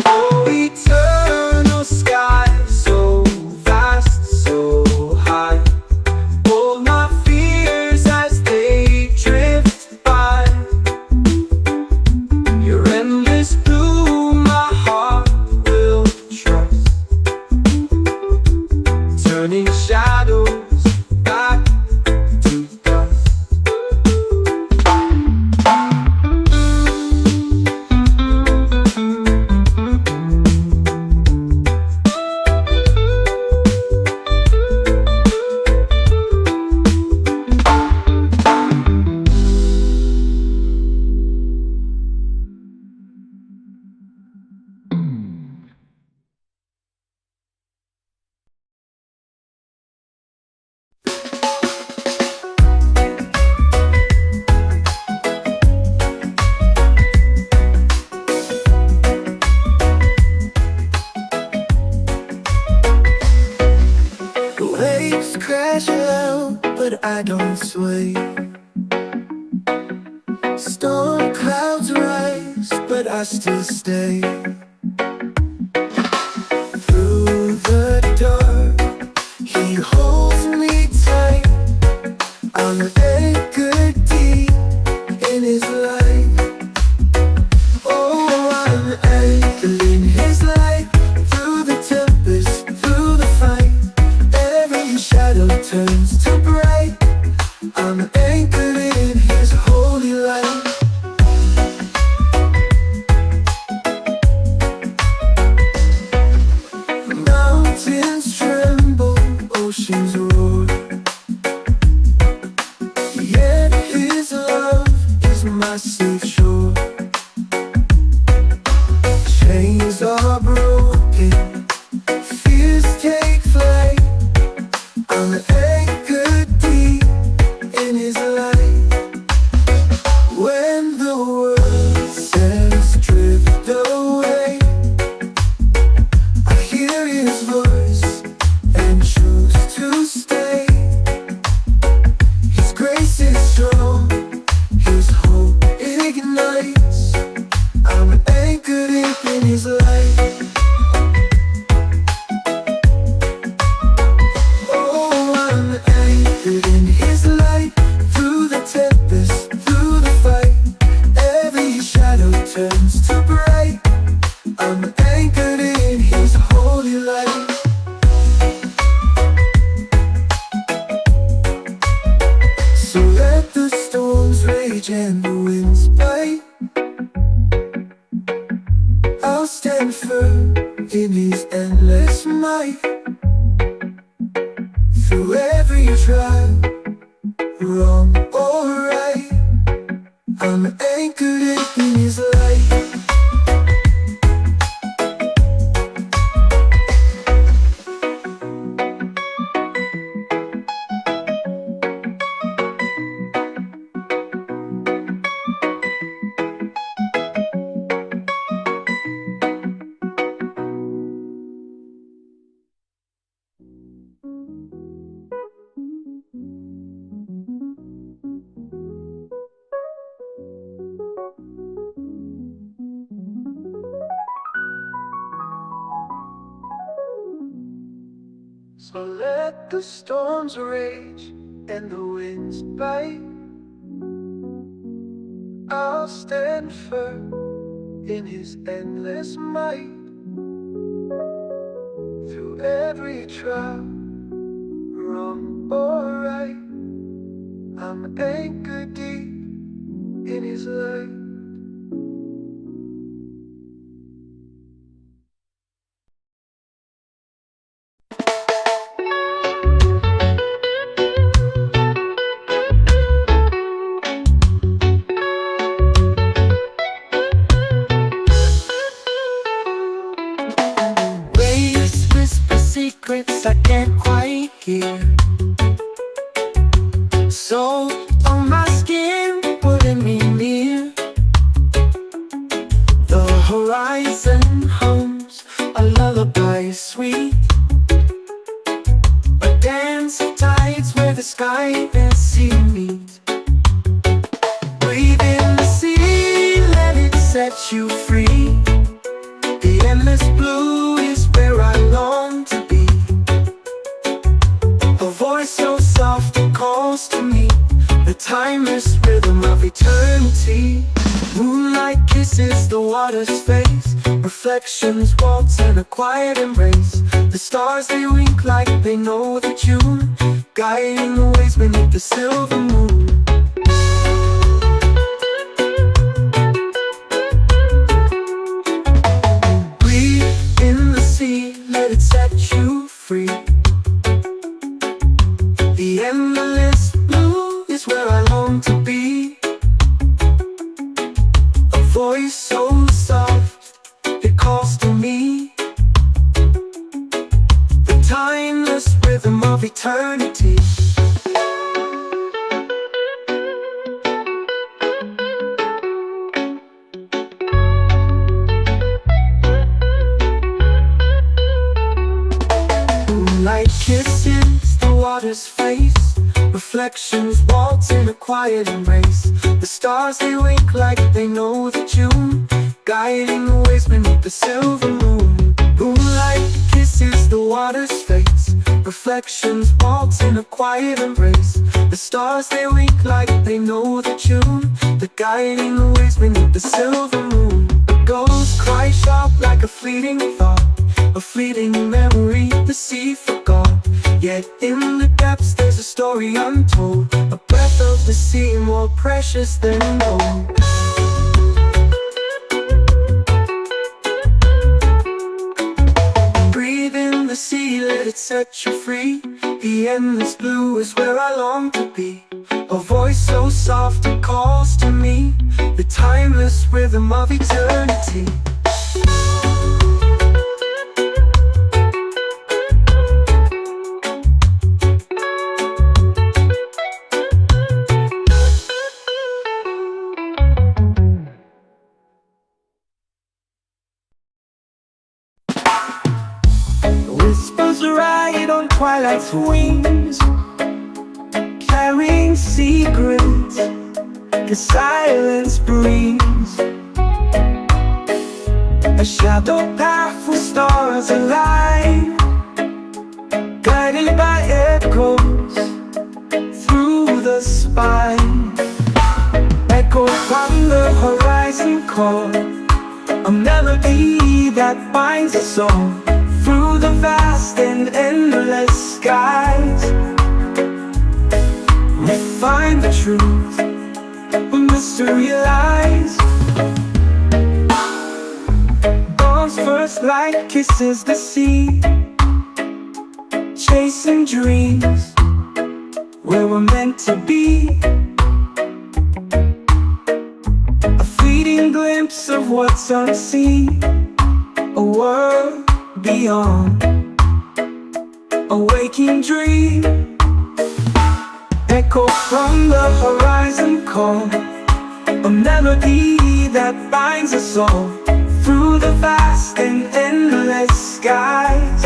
Oh, eternal sky, so vast, so high. Hold my fears as they drift by. Your endless blue, my heart will trust, turning shadows back to dust. The waves crash out, but I don't sway. Storm clouds rise, but I still stay. Through the dark, he holds me tight. I'm anchored deep in his light. Oh, I'm anchored in his light. Through the tempest, through the fight, every shadow turns to bright. I'm anchored in his holy light. Mountains tremble, oceans roar, yet his love is my safe shore. Chains are broken, fears take flight. I'm anchored deep in his light. When the world says drift away, I hear his voice and choose to stay. His grace is strong, his hope ignites. I'm anchored deep in his light. Oh, I'm anchored in his light. Through the tempest, through the fight, every shadow turns to bright. I'm anchored in his holy light. So let the storms rage and the winds bite. I'll stand firm in his endless might. Through every trial, wrong or right, I'm anchored in his light. So let the storms rage and the winds bite. I'll stand firm in his endless might. Through every trial, wrong or right, I'm anchored deep in his light. can't quite hear. So on my skin, pulling me near. The horizon hums a lullaby sweet, a dance of tides where the sky and sea meet. Breathe in the sea, let it set you free. The endless blue is where I long to be. A voice so soft it calls to me, the timeless rhythm of eternity. Moonlight kisses the water's face, reflections waltz in a quiet embrace. The stars they wink like they know the tune, guiding the ways beneath the silver moon. Let it set you free. The endless blue is where I long to be. A voice so soft, it calls to me. The timeless rhythm of eternity. Light kisses the water's face, reflections waltz in a quiet embrace. The stars they wink like they know the tune, guiding the ways beneath the silver moon. Moonlight kisses the water's face, reflections waltz in a quiet embrace. The stars they wink like they know the tune, the guiding the ways beneath the silver moon. The ghosts cry sharp like a fleeting thought, a fleeting memory the sea forgot. Yet in the depths there's a story untold, a breath of the sea more precious than gold. Breathe in the sea, let it set you free. The endless blue is where I long to be. A voice so soft it calls to me, the timeless rhythm of eternity. Whispers ride on twilight's wings, carrying secrets the silence brings. A shadow path with stars align, guided by echoes through the spine. Echo from the horizon call, a melody that binds us all through the vast and endless skies. We find the truth where mystery lies. Dawn's first light kisses the sea, chasing dreams where we're meant to be. A fleeting glimpse of what's unseen, a world beyond, a waking dream. Echo from the horizon call, a melody that binds us all through the vast and endless skies.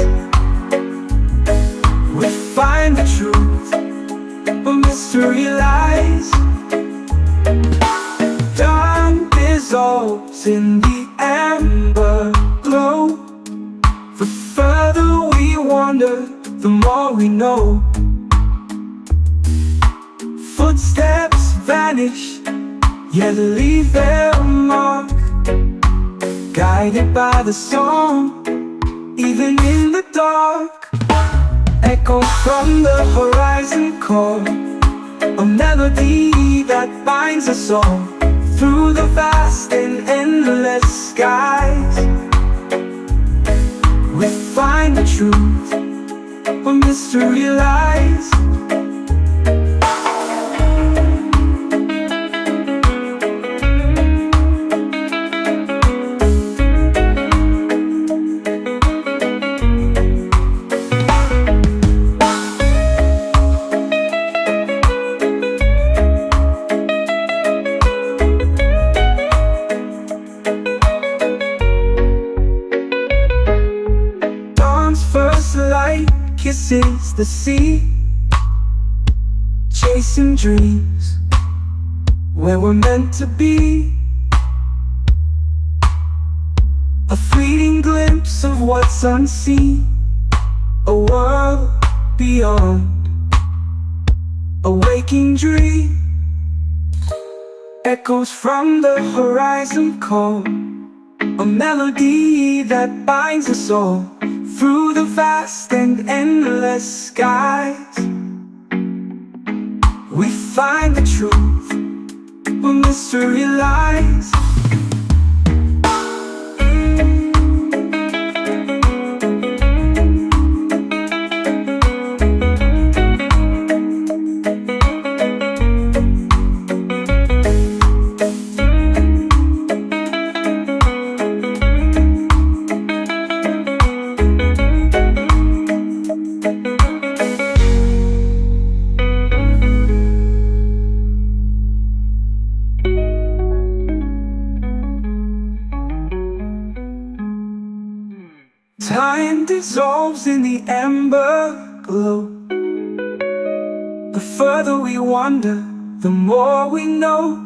We find the truth where mystery lies. Dawn dissolves in the amber glow. The further we wander, the more we know. Footsteps vanish, yet leave their mark, guided by the song, even in the dark. Echo from the horizon call, a melody that binds us all through the vast and endless skies. We find the truth where mystery lies. the sea, chasing dreams where we're meant to be. A fleeting glimpse of what's unseen, a world beyond, a waking dream. Echoes from the horizon call, a melody that binds us all through the vast and endless skies. We find the truth where mystery lies. Time dissolves in the ember glow. The further we wander, the more we know.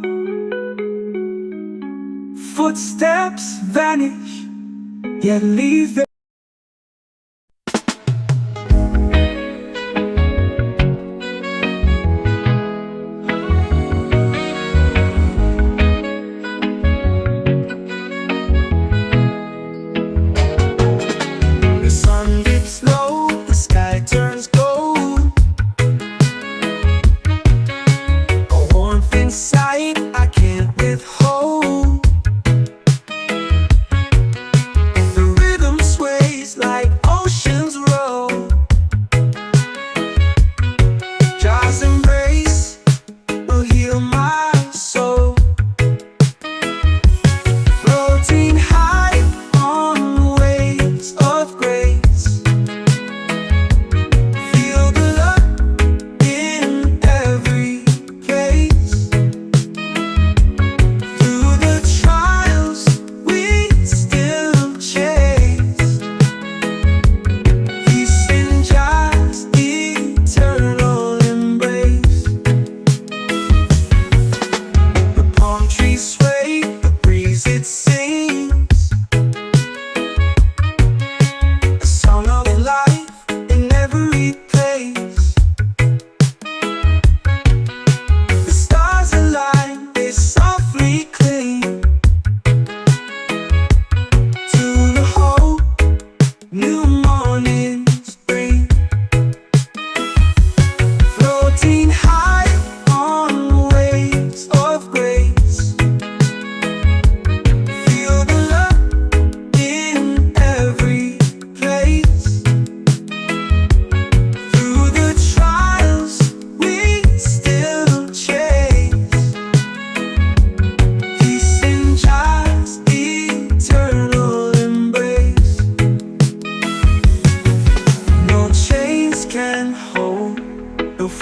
Footsteps vanish, yet leave their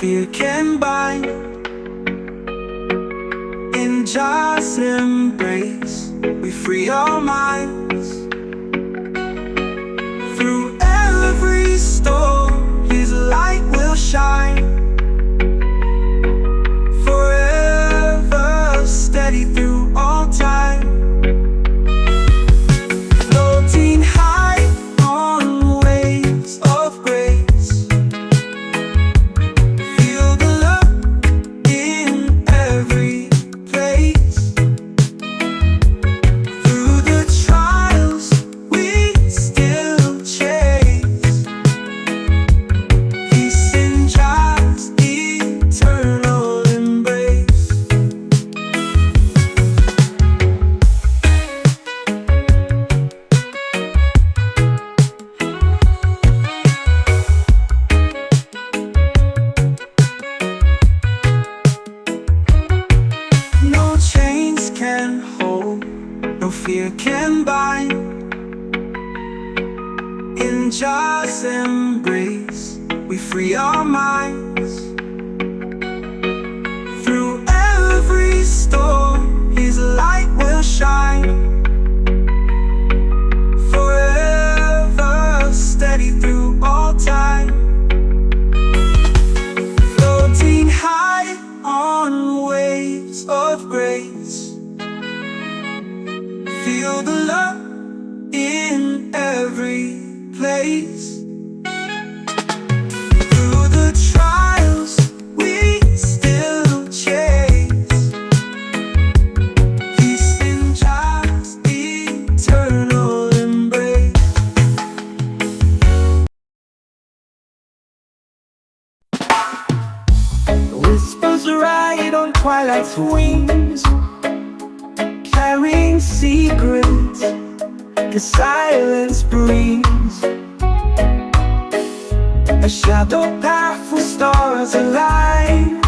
fear can bind. In Jah's embrace, we free our minds. Through every storm, His light will shine. Forever steady through all time. Floating high on waves of grace. Feel the love in every place. Through the trials we still chase. Peace in Jah's eternal embrace. No chains can hold, no fear can bind. In Jah's embrace, we free our minds. Through every storm, His light will shine. Forever steady through all time. twilight's wings, carrying secrets the silence brings. A shadow path with stars align,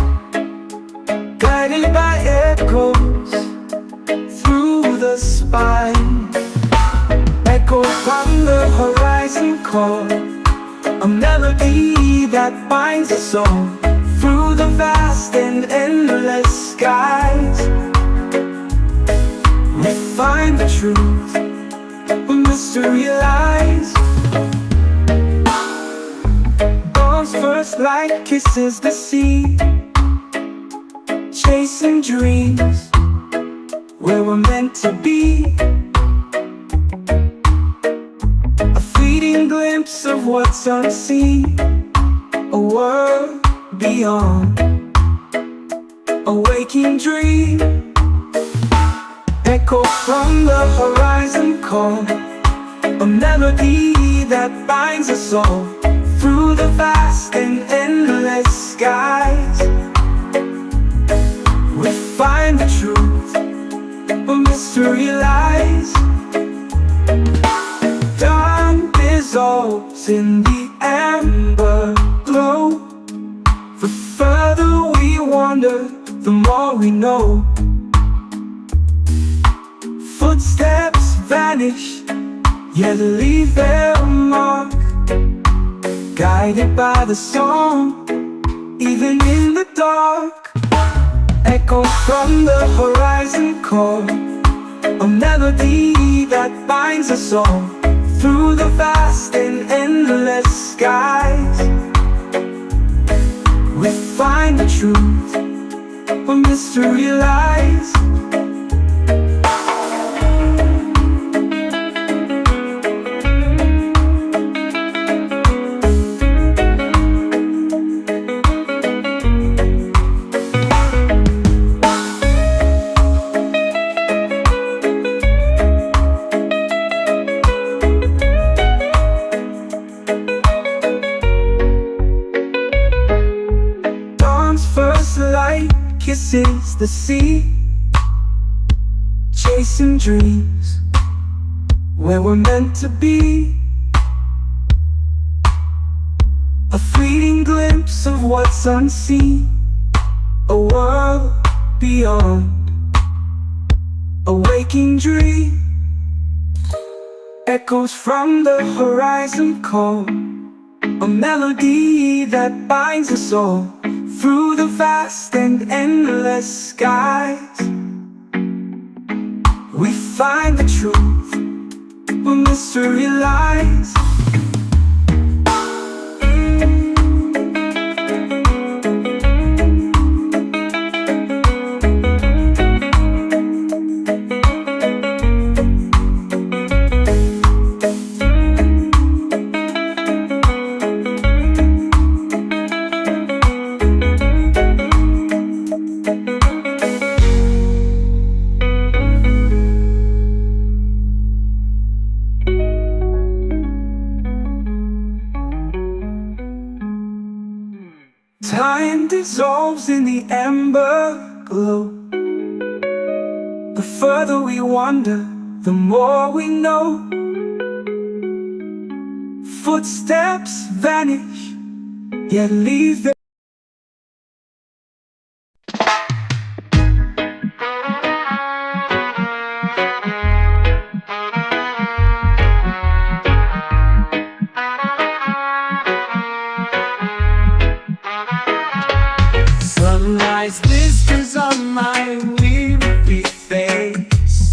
guided by echoes through the spine. Echoes from the horizon call, a melody that binds us all through the vast and endless skies. We find the truth where mystery lies. Dawn's first light kisses the sea, chasing dreams where we're meant to be. A fleeting glimpse of what's unseen, a world beyond, a waking dream. Echo from the horizon call, a melody that binds us all through the vast and endless skies. We find the truth where mystery lies. Dawn dissolves in the amber glow. The further we wander, the more we know. Footsteps vanish, yet leave their mark, guided by the song, even in the dark. Echoes from the horizon call, a melody that binds us all through the vast and endless skies. We find the truth where mystery lies. Kisses the sea, chasing dreams where we're meant to be. A fleeting glimpse of what's unseen, a world beyond, a waking dream. Echoes from the horizon call, a melody that binds us all through the vast and endless skies. We find the truth where mystery lies. Time dissolves in the amber glow. The further we wander, the more we know. Footsteps vanish, yet leave their sunrise blisters on my weary face.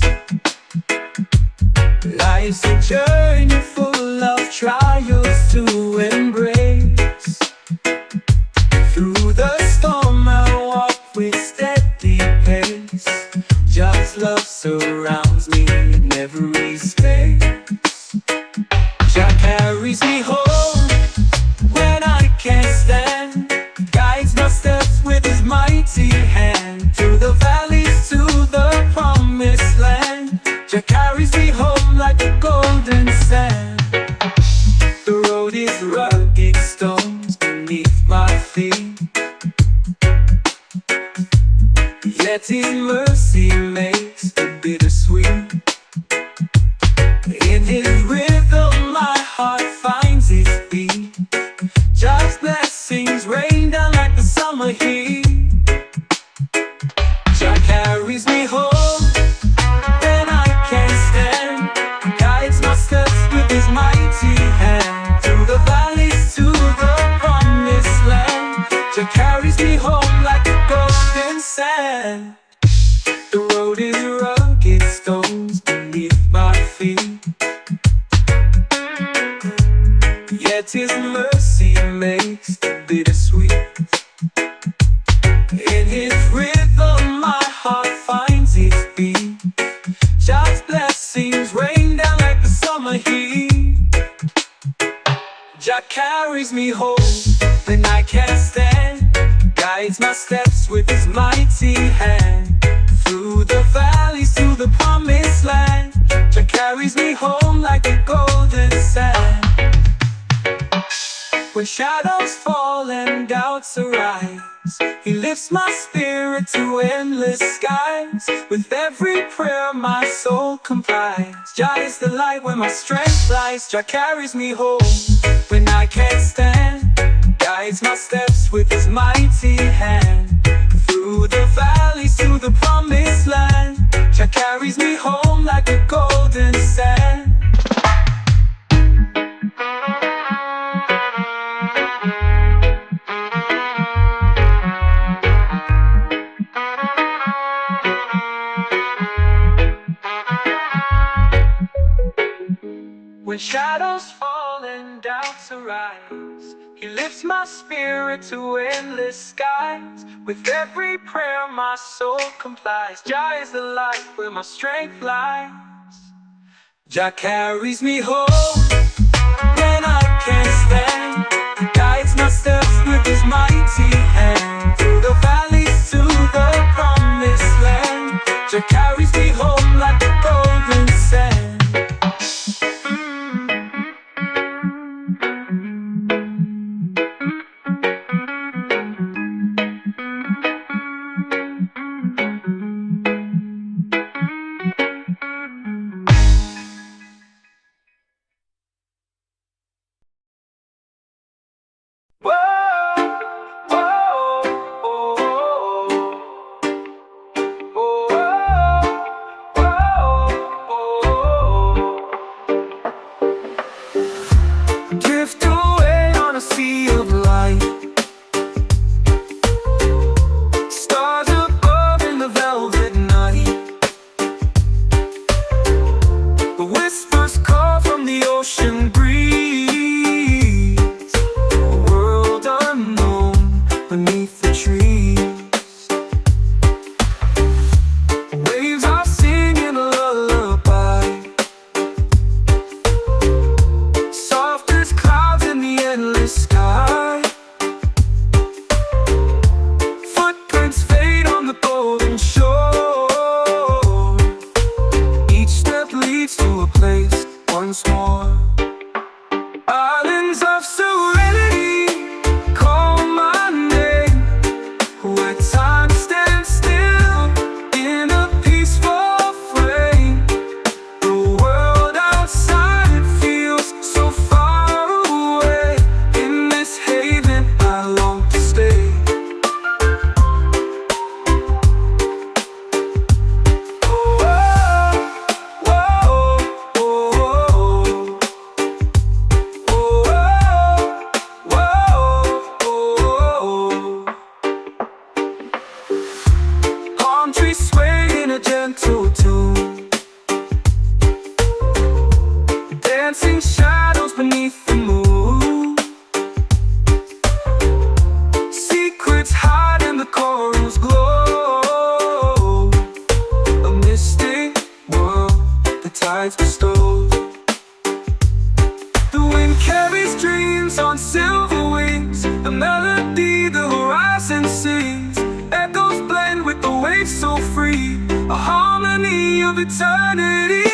Life's a journey full of trials to embrace. Through the storm I walk with steady pace. Just love surrounds me in every space. Jah carries me home when I can't stand, guides my steps with his mighty hand, through the valleys to the promised land. Jah carries me home like a golden sand. The road is rugged, stones beneath my feet, Yet His mercy makes it bittersweet. In His rhythm my heart finds its beat. Just blessings rain down like the summer heat. Jah carries me home when I can't stand, guides my steps with His mighty hand. Through the valleys to the promised land, Jah carries me home like a golden sand. The road is rugged, stones beneath my feet, yet His mercy makes it bittersweet. In His rhythm my heart finds its beat. Just blessings rain down like the summer heat. Jah carries me home when I can't stand, guides my steps with His mighty hand. Through the valleys to the promised land, Jah carries me home like a golden sand. When shadows fall and doubts arise, He lifts my spirit to endless skies. With every prayer my soul complies. Jah is the light where my strength lies. Jah carries me home when I can't stand, guides my steps with His mighty hand. Through the valleys to the promised land, Jah carries me home like a golden sand. When shadows fall and doubts arise, He lifts my spirit to endless skies. With every prayer my soul complies. Jah is the light where my strength lies. Jah carries me home when I can't stand, guides my steps with His mighty hand. Through the valleys to the promised land, Jah carries me home like a golden sand. Drift away on a sea of light, stars above in the velvet night. The whispers call from the ocean breeze, a world unknown beneath the trees. Waves are singing a lullaby, soft as clouds in the endless sky. Footprints fade on the golden shore, each step leads to a place once more. Islands of serenity call my name, where time stands still in a peaceful frame. The world outside feels so far away. In this haven I long to stay. Oh, oh, oh, oh, oh, oh. Palm trees sway in a gentle tune, dancing shadows beneath the moon. Secrets hide in the coral's glow, a mystic world the tides bestow. The wind carries dreams on silver wings, a melody the horizon sings. Echoes blend with the waves so free, a harmony of eternity.